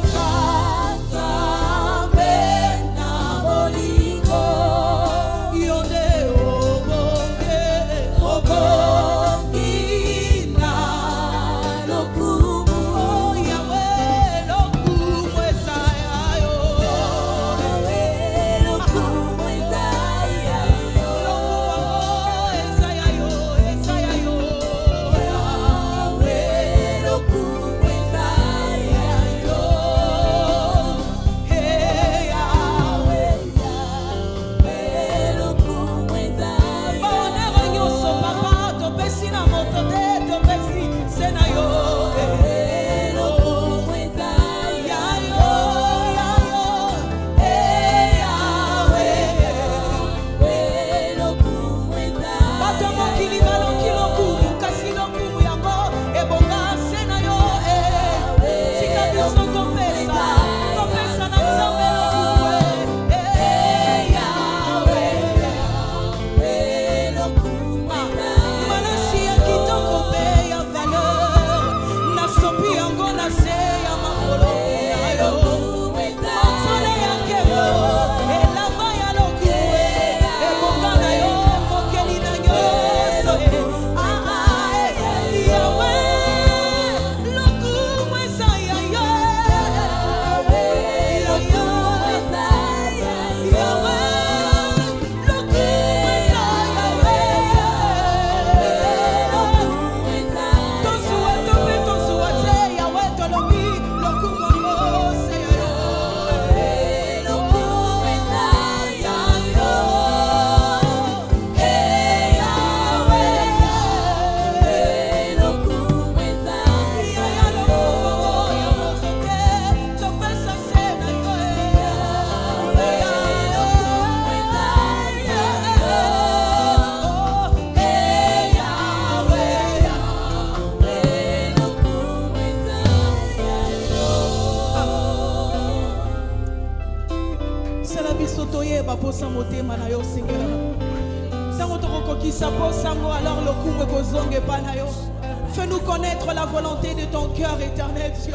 Fais-nous connaître la volonté de ton cœur, éternel Dieu.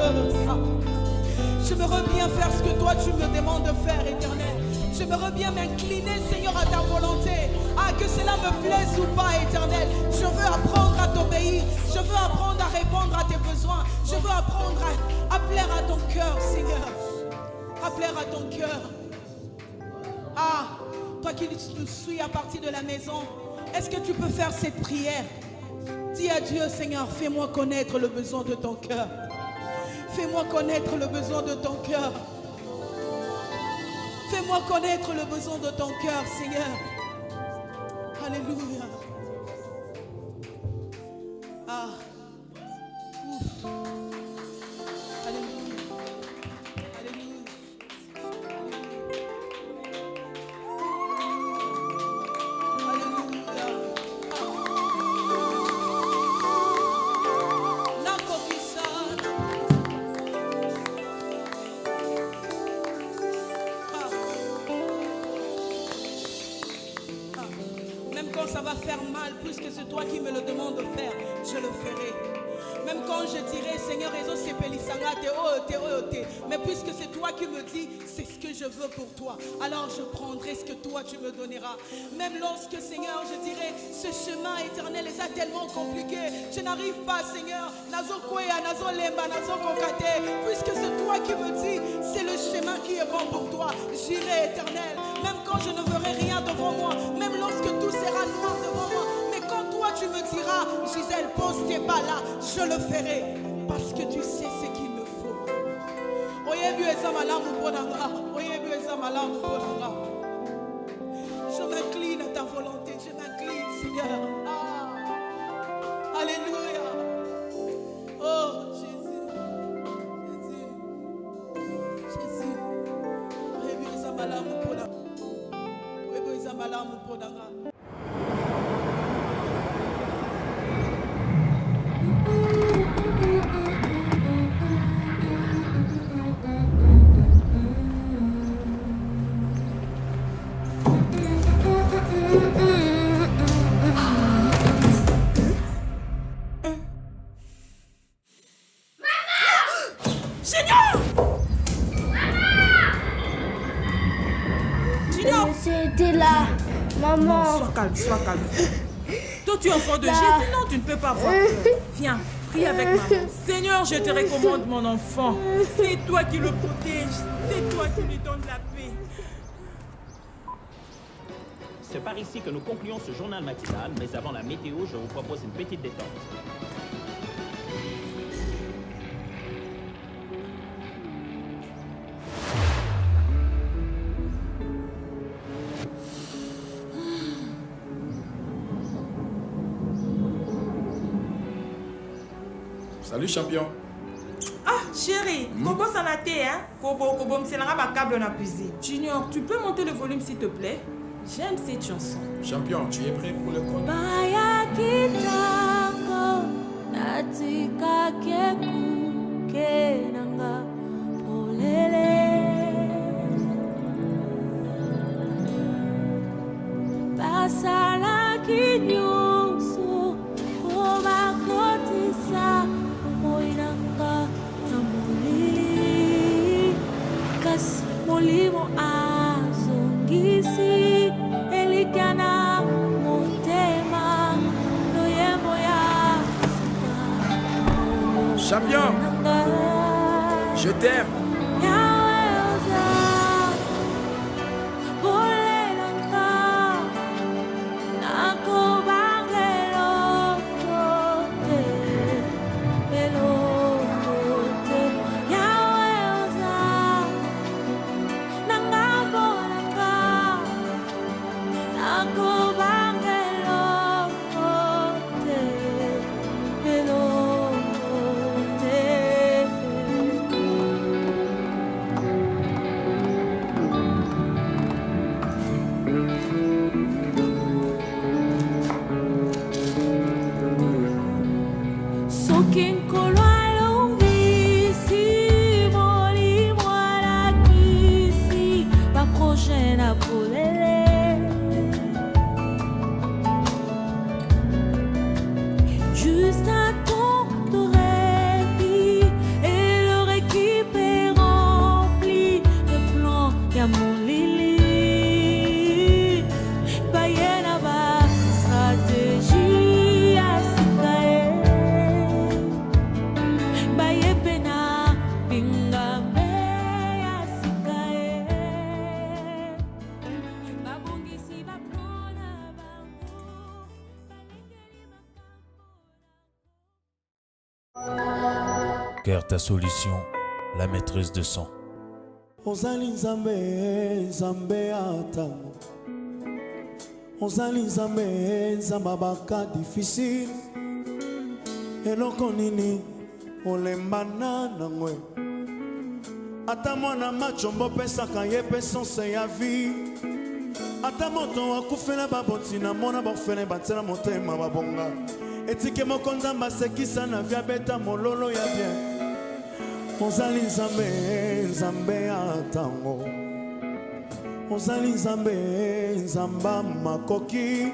J'aimerais bien faire ce que toi tu me demandes de faire, éternel. J'aimerais bien m'incliner, Seigneur, à ta volonté. Que cela me plaise ou pas, éternel. Je veux apprendre à t'obéir. Je veux apprendre à répondre à tes besoins. Je veux apprendre à plaire à ton cœur, Seigneur. À plaire à ton cœur. Toi qui nous suis à partir de la maison, est-ce que tu peux faire cette prière? Dis à Dieu, Seigneur, fais-moi connaître le besoin de ton cœur. Fais-moi connaître le besoin de ton cœur. Fais-moi connaître le besoin de ton cœur, Seigneur. Alléluia. Ouf. Alléluia. Alléluia. Ça va faire mal, puisque c'est toi qui me le demandes de faire, je le ferai. Même quand je dirai, Seigneur, mais puisque c'est toi qui me dis, c'est ce que je veux pour toi, alors je prendrai ce que toi tu me donneras. Même lorsque, Seigneur, je dirai, ce chemin éternel est tellement compliqué, je n'arrive pas, Seigneur, puisque c'est toi qui me dis, c'est le chemin qui est bon pour toi, j'irai, éternel. Même quand je ne verrai rien devant moi, même lorsque tout sera noir devant moi, mais quand toi tu me diras, Gisèle, pose tes pas là, je le ferai, parce que tu sais ce qu'il me faut. Je m'incline à ta volonté, je m'incline, Seigneur. Alléluia. Oh Jésus, Jésus, Jésus. malamu podanga. C'était là, maman. Non, sois calme, sois calme. Toi, tu es enfant de Jésus, non, tu ne peux pas avoir peur. Viens, prie avec maman. Seigneur, je te recommande mon enfant. C'est toi qui le protèges. C'est toi qui lui donnes la paix. C'est par ici que nous concluons ce journal matinal, mais avant la météo, je vous propose une petite détente. Salut champion. Ah chérie, Kobo s'en a été, hein? Kobo, c'est ma câble dans la cuisine. Junior, tu peux monter le volume s'il te plaît? J'aime cette chanson. Champion, tu es prêt pour le code? Baya kitako natika keku kenanga polele basala kinyuso kotisa moinanga na molili kasi molimo azongisi elikana motema loyembo ya champion, je t'aime. Juste un temps de répit et leur équipe est remplie de plans. Y'a mon Lili, Bayena ba stratégie à Sikae, Baye Pena, Bingambe à Sikae, Babongisi Baprona Bango. Car ta solution, la maîtrise de sang. Ozali nzambe nzambe atango Ozali nzambe nzamba baka difficile eloko nini olembana nangwe ata mwana machombo pesaka ye pe sonse ya vie ata moto akufela baboti na mona bafele batela motema babonga etike moko nzamba sekisa na via beta mololo ya bien Ozali nzambe nzambe atango Ozali nzambe nzamba makoki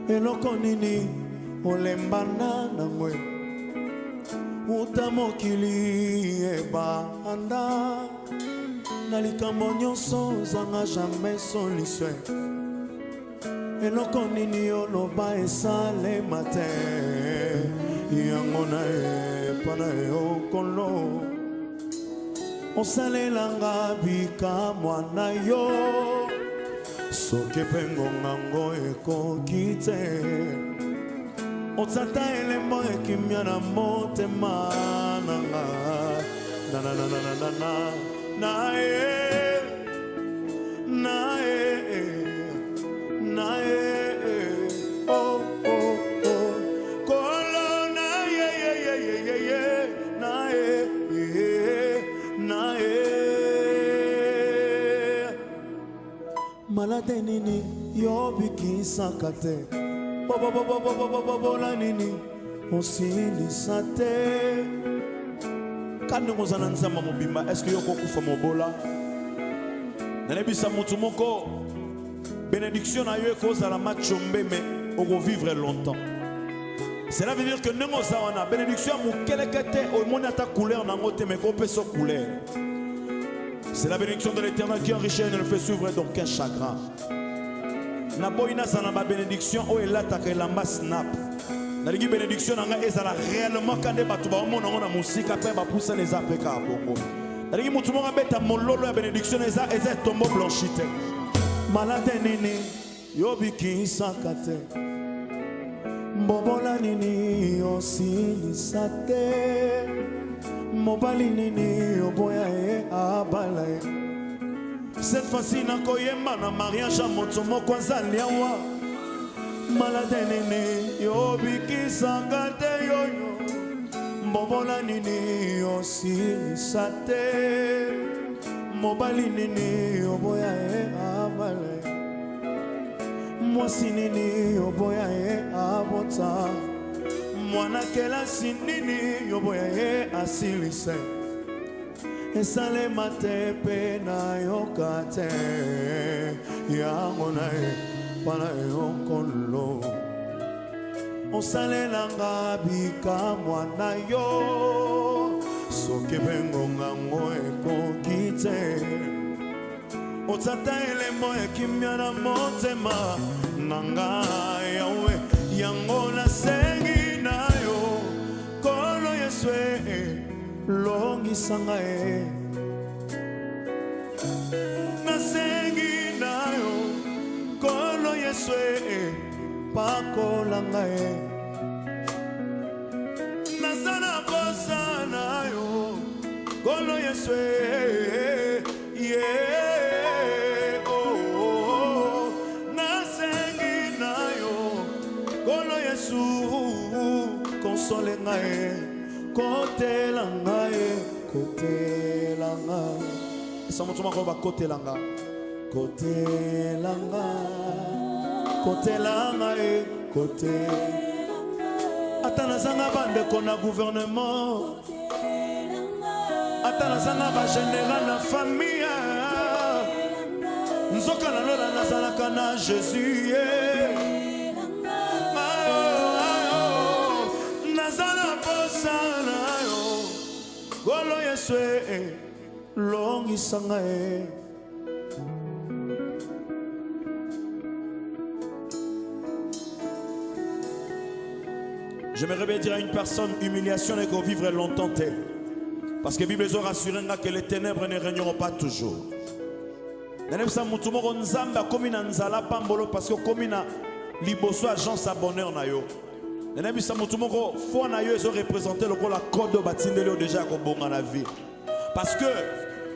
eloko nini olembana nangwe uta mokili ebanda na likambo nyonso ozanga jamais solution eloko nini oloba esalema te yango na pana yokolo osalelanga bikamwa yo soki mpe ngongango ekoki te otata elembo ekimia na motema nanga oh malade nini yobikisaka te bola nini osilisa te kande kozala nzamba mobimba est-ce que yokokufa mobola nalebisa mutu moko bénédiction na yo ekozala machombe mais okovivre longtemps. Cela veut dire que ndenge oza wana bénédiction ya mokeleke te omoni ata couleur nango te mais kopesa couleur. C'est la bénédiction de l'Éternel qui enrichit et ne le fait suivre d'aucun chagrin. Naboyi nazala ba bénédiction o elataka elamba snap. Nalingi bénédiction nanga ezala réellement kande batu ba omona ngo na musika pe ba poussa les apeka a bongo. Nalingi mutu mo beta mololo ya bénédiction eza tombo blanchité. Malade nini yobiki sakate. Mbobola nini osilisa te. Mobali nini oboya e abala e. Cette fois-ci nakoyemba na mariage ya moto moko azali awa. Malade nini yobikisanga te yoyo. Mbobola nini osilisa te. Mobali nini oboya e abala e. Mwasi nini oboya e abota. Mwana kelasi nini yoboya ye asilise. Esale mate pe na yokate. Yango na ye pana yonkolo. Osale langa bika mwana yo. Soke bengo ngango eko kite. Otata elemo ekimya na motema. Nanga yawe yango na sengi na yo. Kolo yeswe longi sanga e. Na sengi na yo. Kolo yeswe pako langa e. Na sana kosa na yo. Kolo yeswe yeah oh, oh. Na sengi na yo. Kolo yesu console ngae. Kote langa e, kote langa. Esa motuma ko ba kote langa. Kote langa. Kote langa e, kote. Atana zanga bande kona gouvernement. Atana zanga ba général na famille. Nzoka na lola nazalaka na Jésus yeah. Nazala posana yo. Golo yeswe longi sanga e. J'aimerais bien dire à une personne, humiliation n'est qu'au vivre longtemps. Parce que la Bible nous rassure que les ténèbres ne régneront pas toujours. Parce que comme liboso agence à bonheur na yo. Faut na yo représenter le code batindelo déjà comme bon la vie. Parce que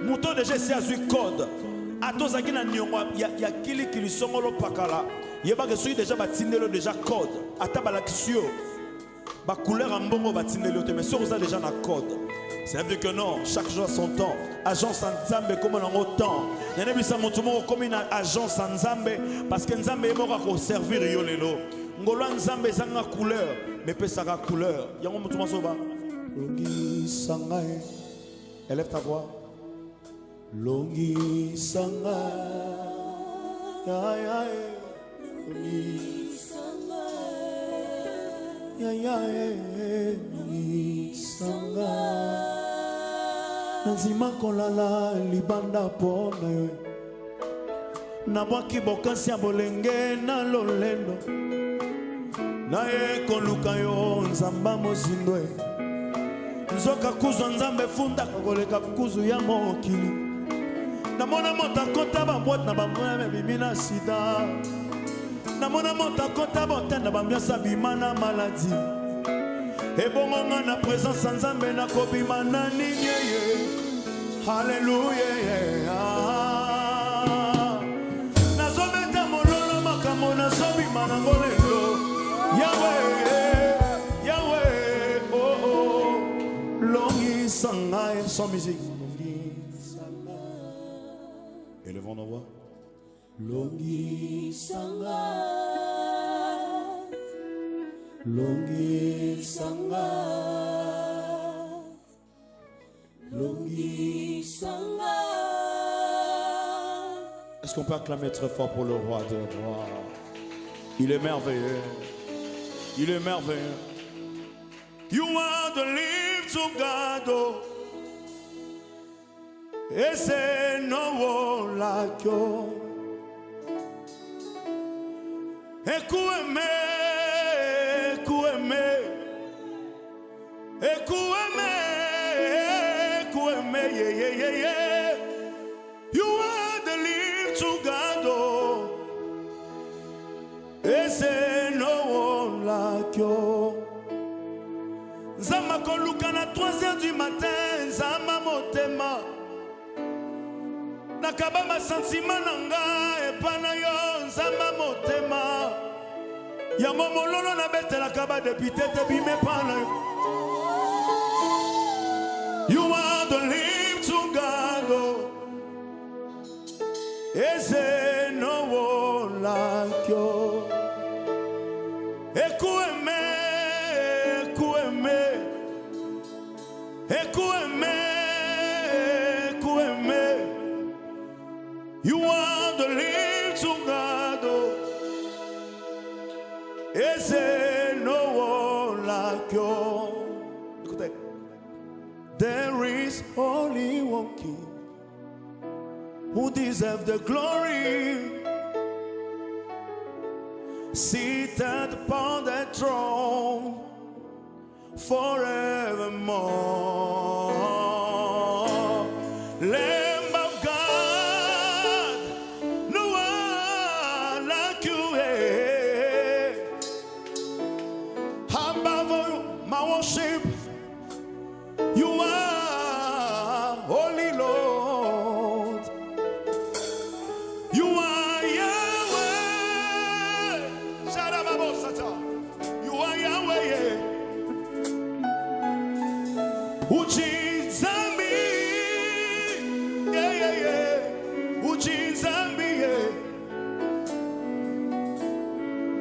mouton déjà c'est azui code. Atozaki na nyongo ya kili kili songolo pakala. Yeba que celui déjà batindelo déjà code. Atabala kisio. Ba couleur en bongo batindelo te mais sur ça déjà na code. Ça veut dire que non, chaque jour son temps. Agence en Nzambe comme on a autant. Nenebi sa mutumo comme une agence en Nzambe parce que Nzambe est mort pour servir yo lelo. Ngolo Nzambe zanga couleur mais pesaka couleur. Yango mutumo soba. Longi sangae. Élève ta voix. Longi sangae. Ya ya. Longi sangae. Ya ya. Longi sangae. Nanzima kolala libanda pona yo. Na mwaki bokansi ya bolenge na lolendo. Na ekoluka yo nzamba mozindwe. Nzoka kuzwa nzambe funda koleka kuzu ya mokili. Na mona mota kota ba boîte na ba mwana bimina sida. Na mona mota kota bote na ba miasa bimana maladie. Et bon on a présence en Nzambe na kobima na ninyeye. Hallelujah. Nazometa mololo makamo na sobima na ngolelo. Yahweh, Yahweh, oh oh. Longi sangae sans musique. Élevons nos voix. Longi sanga, longi sanga, longi sanga. Est-ce qu'on peut acclamer très fort pour le roi des rois? Il est merveilleux. Il est merveilleux. You are the live to God. Oh. Et c'est no one like you. Écoutez-moi, écoutez-moi, écoutez-moi, écoutez-moi, yeah, yeah, yeah, yeah. You are the live to God. Oh. Et c'est no one like you. Zama koluka na 3h du matin, Zama motema. Nakaba ma sentiment nanga, epana yo, Zama motema. Ya momololo na bete la kaba depuis tete bime pana yo. You are the live to God. Is there no one like you? Écoutez-moi, écoutez-moi, écoutez-moi, écoutez-moi. You are the live to God. Is there no one like you? Écoutez. There is only one King who deserves the glory, seated upon the throne forevermore. Lamb of God, no one like you. Above all, my worship, you are holy Lord. You are Yahweh. Sharababosata. You are Yahweh. Uchinzambi. Yeah, yeah, yeah. Uchinzambi, yeah.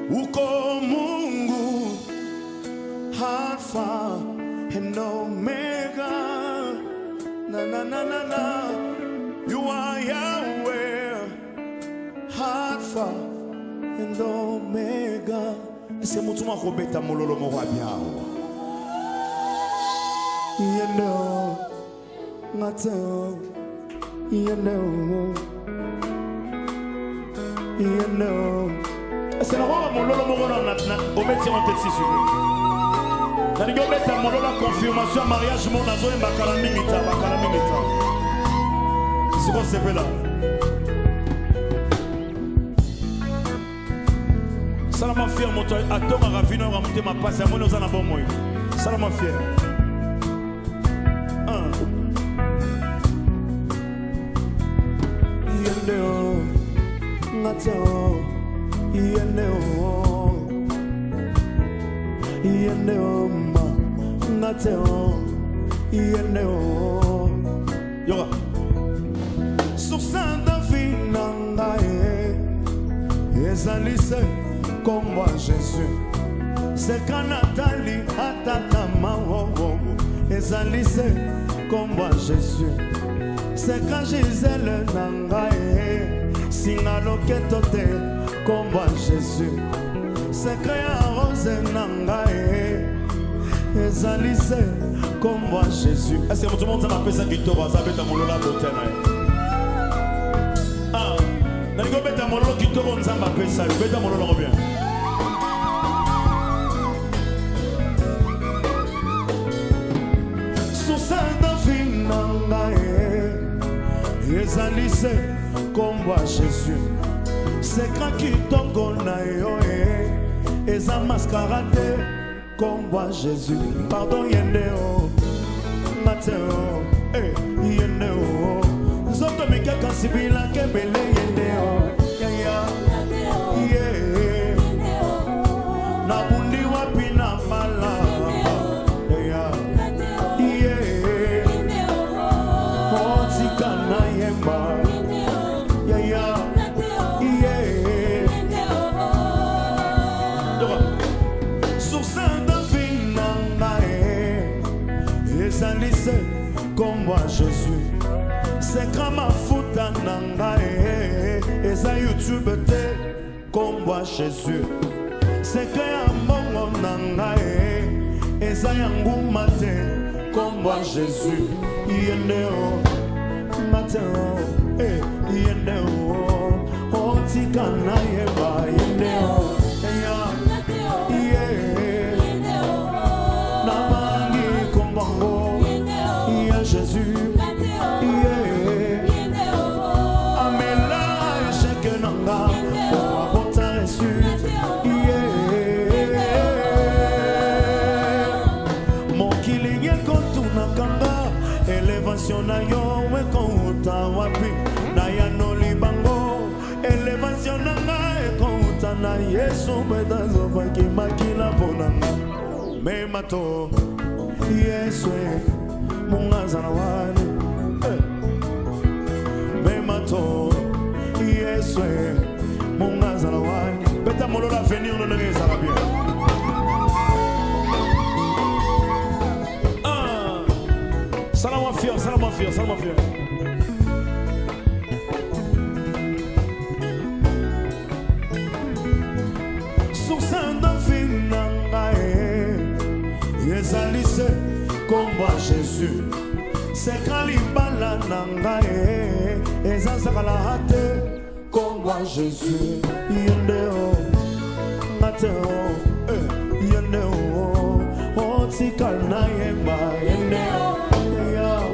Uko Mungu. Alpha and Omega. Na na na na na. You are Yahweh, Alpha and Omega. Est-ce que tu m'as robeta mololo mo wa bien? You know, ngato. You know. You know. Est-ce que la mololo mo na na o metti en tête si nani gobeta mololo confirmation mariage mon nazo en bakala mingita. C'est quoi ce là? Salama fier moto atoma ravino ramonter ma passe à mon aux en bon moi. Salama fier. Yendo ngato yendo ma ngato yendo yoga sur Saint David nangae ezalise comme moi Jésus c'est quand Nathalie atata mawo ezalise comme moi Jésus c'est quand Gisèle nangae singaloketote comme moi Jésus c'est quand Rose nangae ezalise comme moi Jésus. Est-ce que tout le monde m'appelle ça qui tombe à ça bête à mon lola beauté? Ah, n'allez bête à mon lola qui tombe on m'appelle ça bête à mon lola bien. Sous ça dans fin nangae ezalise comme moi Jésus. C'est quand qui tombe na yo eza mascarade comme moi Jésus. Pardon yendeo mateo yendeo zoto mikaka sibila kebele yendeo ya yeah na bundi wapi na mala ya yeah otika na yemba ya Kombo Jésus. C'est comme ma fouta nanga eza YouTube te Kombo Jésus. C'est que ya mongo nanga eza yanguma te Kombo Jésus. Yende o mate o yende o tika na yeba yende o Jésus, amela échec nanga pour avoir reçu. Mon kilinye kontuna kanga élévation na yo we konta wapi na ya no libango élévation nanga e konta na Yesu bedazo baki makila ponanga me mato Yesu Mungazana wani Memato Yesu Mungazana wani Beta molo la venir no nege sala bien. Salam afia, salam afia, salam afia. Susanda finanga Yesalise Kombo Jésus. C'est quand l'ibala nanga eza sakala hate Kombo Jésus. Yende o ngate o yende o otika na yeba yende o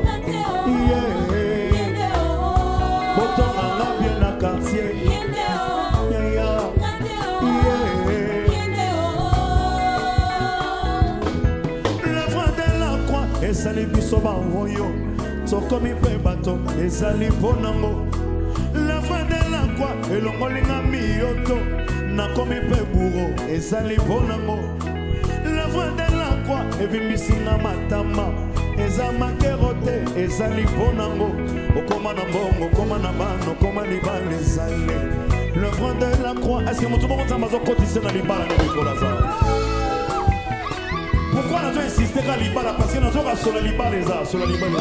ngate o yende o boto na bien na quartier yende o ngate o yende o la voix de la croix ezali biso baoyo tokomi mpe bato ezali mponango la voix de la croix elongolinga miyoto nakomi mpe buro ezali mponango la voix de la croix ebimisinga matama eza makero te ezali mponango okoma na mbongo okoma na bana okoma libala ezali le voix de la croix eske moto moko nzambe azokotise na libala na bikola za. Pourquoi nous avons insisté à l'Ibala? Parce que nous avons sur l'Ibala, sur l'Ibala.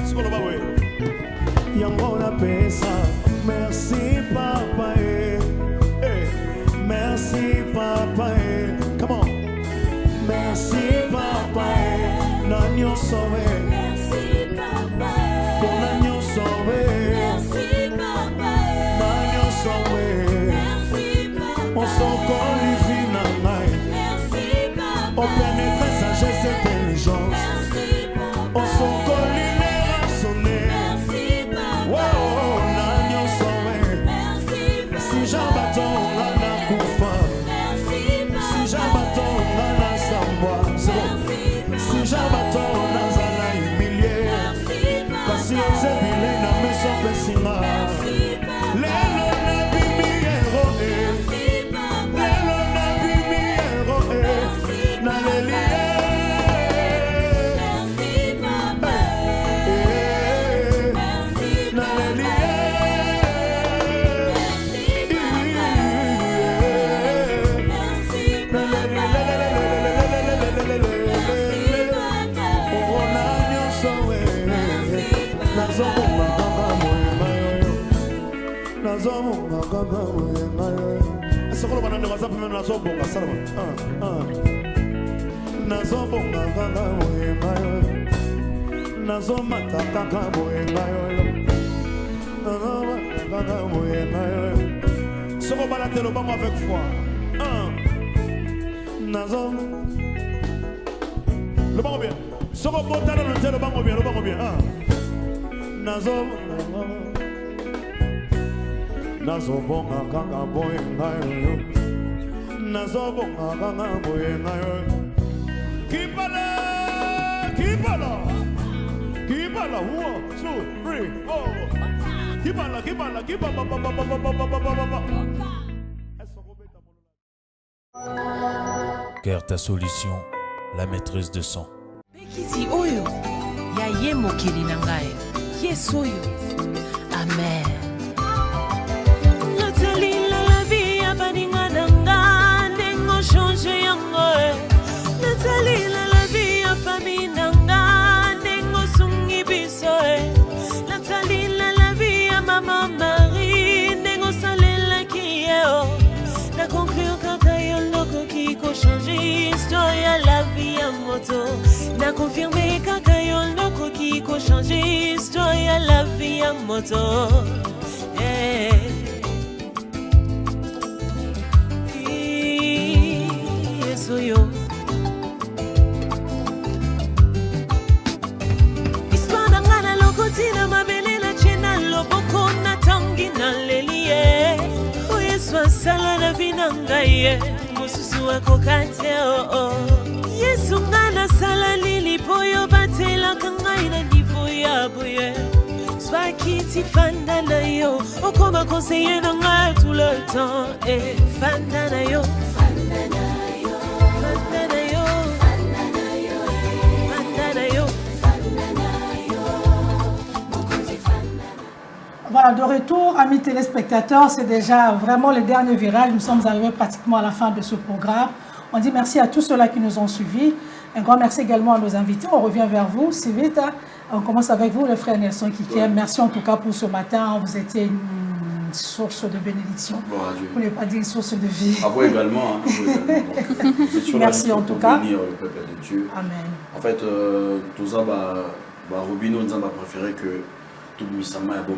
C'est quoi le baoué? Yango la pesa, merci papa. Merci papa. Come on. Merci papa. Nanyo sauvé. Merci papa. Pour nanyo sauvé. Merci papa. Nanyo sauvé. On s'en qualifie na main. Merci papa. On pénètre sagesse et intelligence. Merci papa. On s'en colline raisonner. Merci papa. Wow, nanyo sauvé. Merci papa. Si j'abaton on a koufa. Merci papa. Si j'abaton on a samba. C'est bon. Si j'abaton on a zala humilié. Merci papa. Parce que c'est bilé na maison pessima. Merci papa. Lelo na bimi héroé. avec foi. Le banc bien. Soko bota dans le tel, le banc bien, le banc bien. Nazo bonga kanga boy ngayo. Nazo bonga kanga boy ngayo. Kipala. Kipala. 1, 2, 3, 4. Kipala. Car ta solution, la maîtrise de son. Bekiti oyo ya ye mokili na ngai Yesu oyo amen. Natali la vie ya baninga na nga ndengo change yango Natali na confirmé kaka yo nokoki ko changer histoire ya la vie ya moto. Yesu yo histoire na ngana lokoti na mabele na chena loboko na tangi na lelie. O Yesu asala na vina ngai mususu akokate Yesu ngana sala lili poyo batela kangai na nivo ya boye. Sois qui t'y fanda na yo, okoma conseiller na nga tout le temps. Fanda na yo, fanda na yo, fanda na yo, fanda na yo, fanda na yo. Voilà, de retour, amis téléspectateurs, c'est déjà vraiment le dernier virage. Nous sommes arrivés pratiquement à la fin de ce programme. On dit merci à tous ceux-là qui nous ont suivis. Un grand merci également à nos invités. On revient vers vous si vite. On commence avec vous, le frère Nelson Kikem. Merci en tout cas pour ce matin. Vous étiez une source de bénédiction. Pour ne pas dire une source de vie. À vous également. Donc, vous étiez merci là en tout cas. Bénir le peuple de Dieu. Amen. En fait, tout ça, Robino nous a préféré que tout le monde est bon.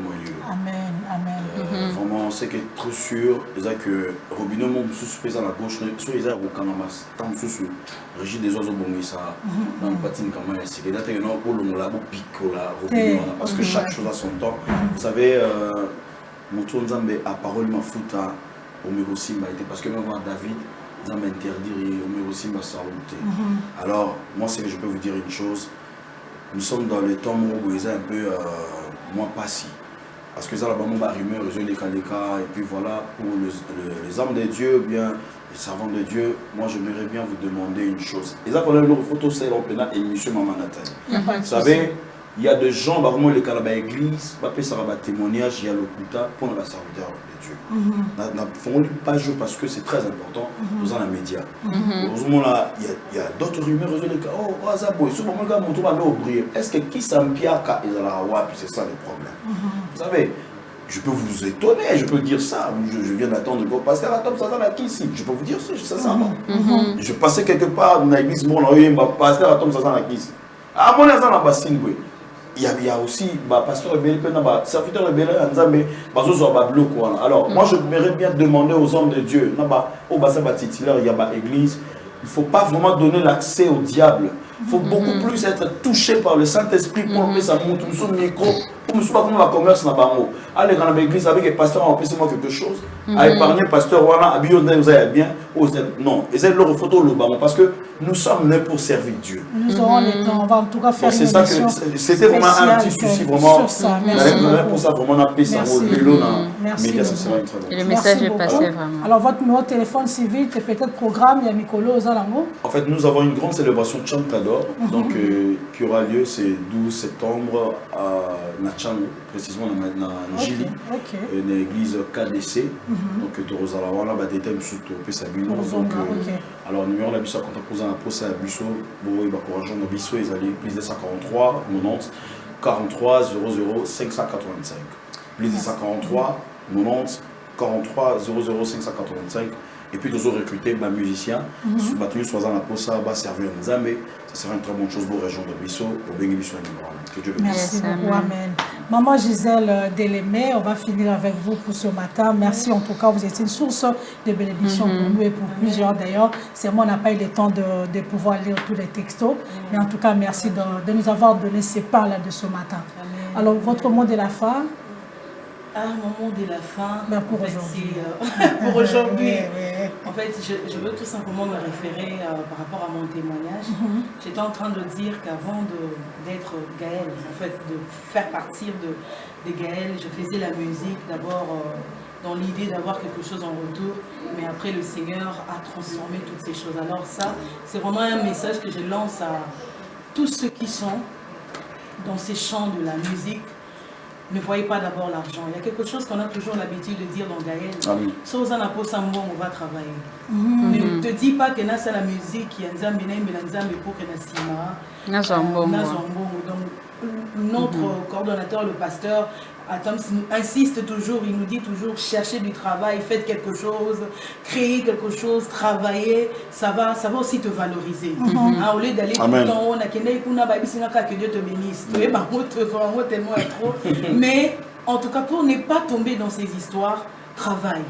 Amen, amen. Vraiment, c'est que trop sûr, c'est que Robino m'a sous-pesé à la gauche, soit ils ont aucun masse, tant sous régime des oiseaux bon ça, dans le patine quand même, c'est que là t'es non pour le là pour pico là, Robino, parce que chaque chose a son temps. Vous savez, mon tour Nzambe a parole ma fouta au Mérosimba était parce que même David Nzambe interdire au Mérosimba sa route. Alors moi c'est que je peux vous dire une chose, nous sommes dans le temps où ils ont un peu moi pas si. Parce que ça là-bas, mon rumeur, et puis voilà, pour les hommes de Dieu, bien, les servants de Dieu, moi j'aimerais bien vous demander une chose. Et ça, voilà, une photo, c'est l'opéra et M. Mamanathan. Vous savez, il y a des gens, vraiment, les calabas église, ça va témoignage, il y a le Kouta pour la serviteur de Dieu. Il ne faut pas jouer parce que c'est très important dans les médias. Heureusement, là, il y a d'autres rumeurs, oh, ça boy, ce moment là, mon tour va ouvrir. Est-ce que qui s'empire quand il a la roi, puis c'est ça le problème. Vous savez, je peux vous étonner, je peux dire ça. Je viens d'attendre le pasteur à Tom Satan à qui ici. Je peux vous dire ça, sincèrement. Je passais quelque part dans l'église, bon, on a eu un pasteur à Tom Satan à qui ici. Ah, mon azan a bassine, oui. Il y a aussi pasteur rebelle, serviteur rebelle, alors moi je m'aimerais bien demander aux hommes de Dieu, au bassin titulaire, il y a l'église, il ne faut pas vraiment donner l'accès au diable. Il faut beaucoup plus être touché par le Saint-Esprit pour que ça monte sur le micro, pour que pas comme la commerce n'a pas mot. Allez dans l'église avec les pasteurs, on peut moi quelque chose. À épargner pasteur voilà, à bien, vous allez bien. Non, et c'est leur photo le ballon parce que nous sommes nés pour servir Dieu. Nous aurons le temps, on va en tout cas faire une émission. C'est ça que c'était vraiment un petit souci vraiment. Sur ça, merci pour ça vraiment on a payé ça et le message est passé vraiment. Alors votre numéro de téléphone si vite et peut-être programme, il y a Mikolo Ozalango. En fait, nous avons une grande célébration de Chantador, donc qui aura lieu c'est 12 septembre à Nachango, précisément dans Gili, dans l'église KDC. Donc Torozalawana va déterminer surtout Pessabino. Alors numéro la biso quand on pose un procès à Bisso, bon il va corriger nos Bisso, ils allaient plus de 143 90 43 00 585. Plus de 143 90 43 00 585. Et puis nous avons recruté des musiciens, soit dans la poste, servir aux Zambé, ça serait une très bonne chose pour la région de Bisso, pour bénir Bisso et que Dieu merci beaucoup, amen. Maman Gisèle Delémé, on va finir avec vous pour ce matin. Merci en tout cas, vous êtes une source de bénédiction pour nous et pour plusieurs d'ailleurs. C'est moi, on n'a pas eu le temps de pouvoir lire tous les textos, mais en tout cas, merci de nous avoir donné ces parts-là de ce matin. Amen. Alors, votre mot de la fin? Mon mot de la fin, pour aujourd'hui. Pour aujourd'hui, en fait, je veux tout simplement me référer par rapport à mon témoignage. J'étais en train de dire qu'avant d'être Gaël, en fait, de faire partir de Gaël, je faisais la musique d'abord dans l'idée d'avoir quelque chose en retour, mais après le Seigneur a transformé toutes ces choses. Alors ça, c'est vraiment un message que je lance à tous ceux qui sont dans ces champs de la musique. Ne voyez pas d'abord l'argent. Il y a quelque chose qu'on a toujours l'habitude de dire dans Gaël. Si vous en avez pas on va travailler. Ne te dis pas que c'est la musique qui est en Zambie, mais en Zambie pour que c'est Sima. Donc, notre coordonnateur, le pasteur, Atoms, insiste toujours, il nous dit toujours, cherchez du travail, faites quelque chose, créez quelque chose, travaillez, ça va aussi te valoriser. Au lieu d'aller tout le temps, on a que Dieu te bénisse. Tellement trop. Mais en tout cas, pour ne pas tomber dans ces histoires, travaille.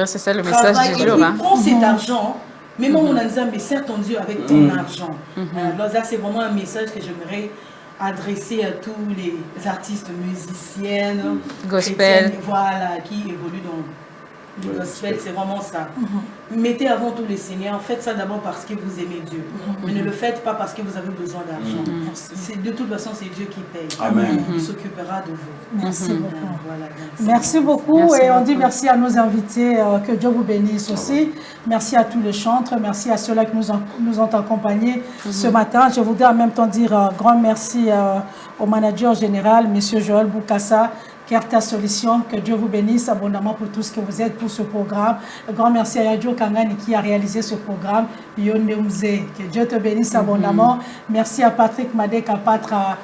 C'est ça le message du jour. Prends cet argent. Même on a dit, mais sers ton Dieu avec ton argent. Alors là, c'est vraiment un message que j'aimerais adresser à tous les artistes musiciennes, gospel, voilà, qui évoluent dans le gospel, c'est vraiment ça. Mettez avant tout le Seigneur, faites ça d'abord parce que vous aimez Dieu, mais ne le faites pas parce que vous avez besoin d'argent. De toute façon, c'est Dieu qui paye. Amen. Il s'occupera de vous. Merci beaucoup. Voilà, merci beaucoup et on dit merci à nos invités, que Dieu vous bénisse aussi. Merci à tous les chantres, merci à ceux-là qui nous ont accompagnés ce matin. Je voudrais en même temps dire un grand merci au manager général, M. Joël Boukassa, Kerta Solution, que Dieu vous bénisse abondamment pour tout ce que vous êtes pour ce programme. Un grand merci à Yadjo Kangani qui a réalisé ce programme. Yondeumze, que Dieu te bénisse abondamment. Merci à Patrick Madeka, Patra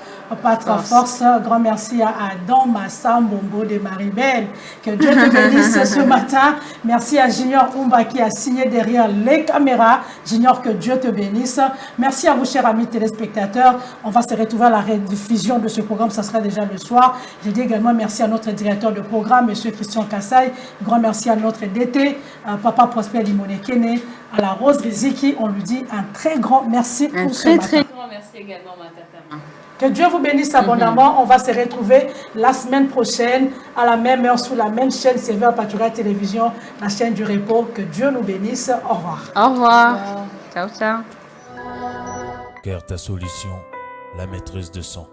Force. Un grand merci à Adam Massambombo de Maribel. Que Dieu te bénisse ce matin. Merci à Junior Umba qui a signé derrière les caméras. Junior, que Dieu te bénisse. Merci à vous, chers amis téléspectateurs. On va se retrouver à la rediffusion de ce programme. Ça sera déjà le soir. Je dis également merci à notre directeur de programme, M. Christian Kassai. Grand merci à notre DT, Papa Prosper Limonekene, à la Rose Riziki. On lui dit un très grand merci pour ce matin. Très grand merci également, ma tata. Que Dieu vous bénisse abondamment. On va se retrouver la semaine prochaine à la même heure sur la même chaîne CV Patoura Télévision, la chaîne du repos. Que Dieu nous bénisse. Au revoir. Au revoir. Ciao, ciao. Cœur ta solution, la maîtresse de son.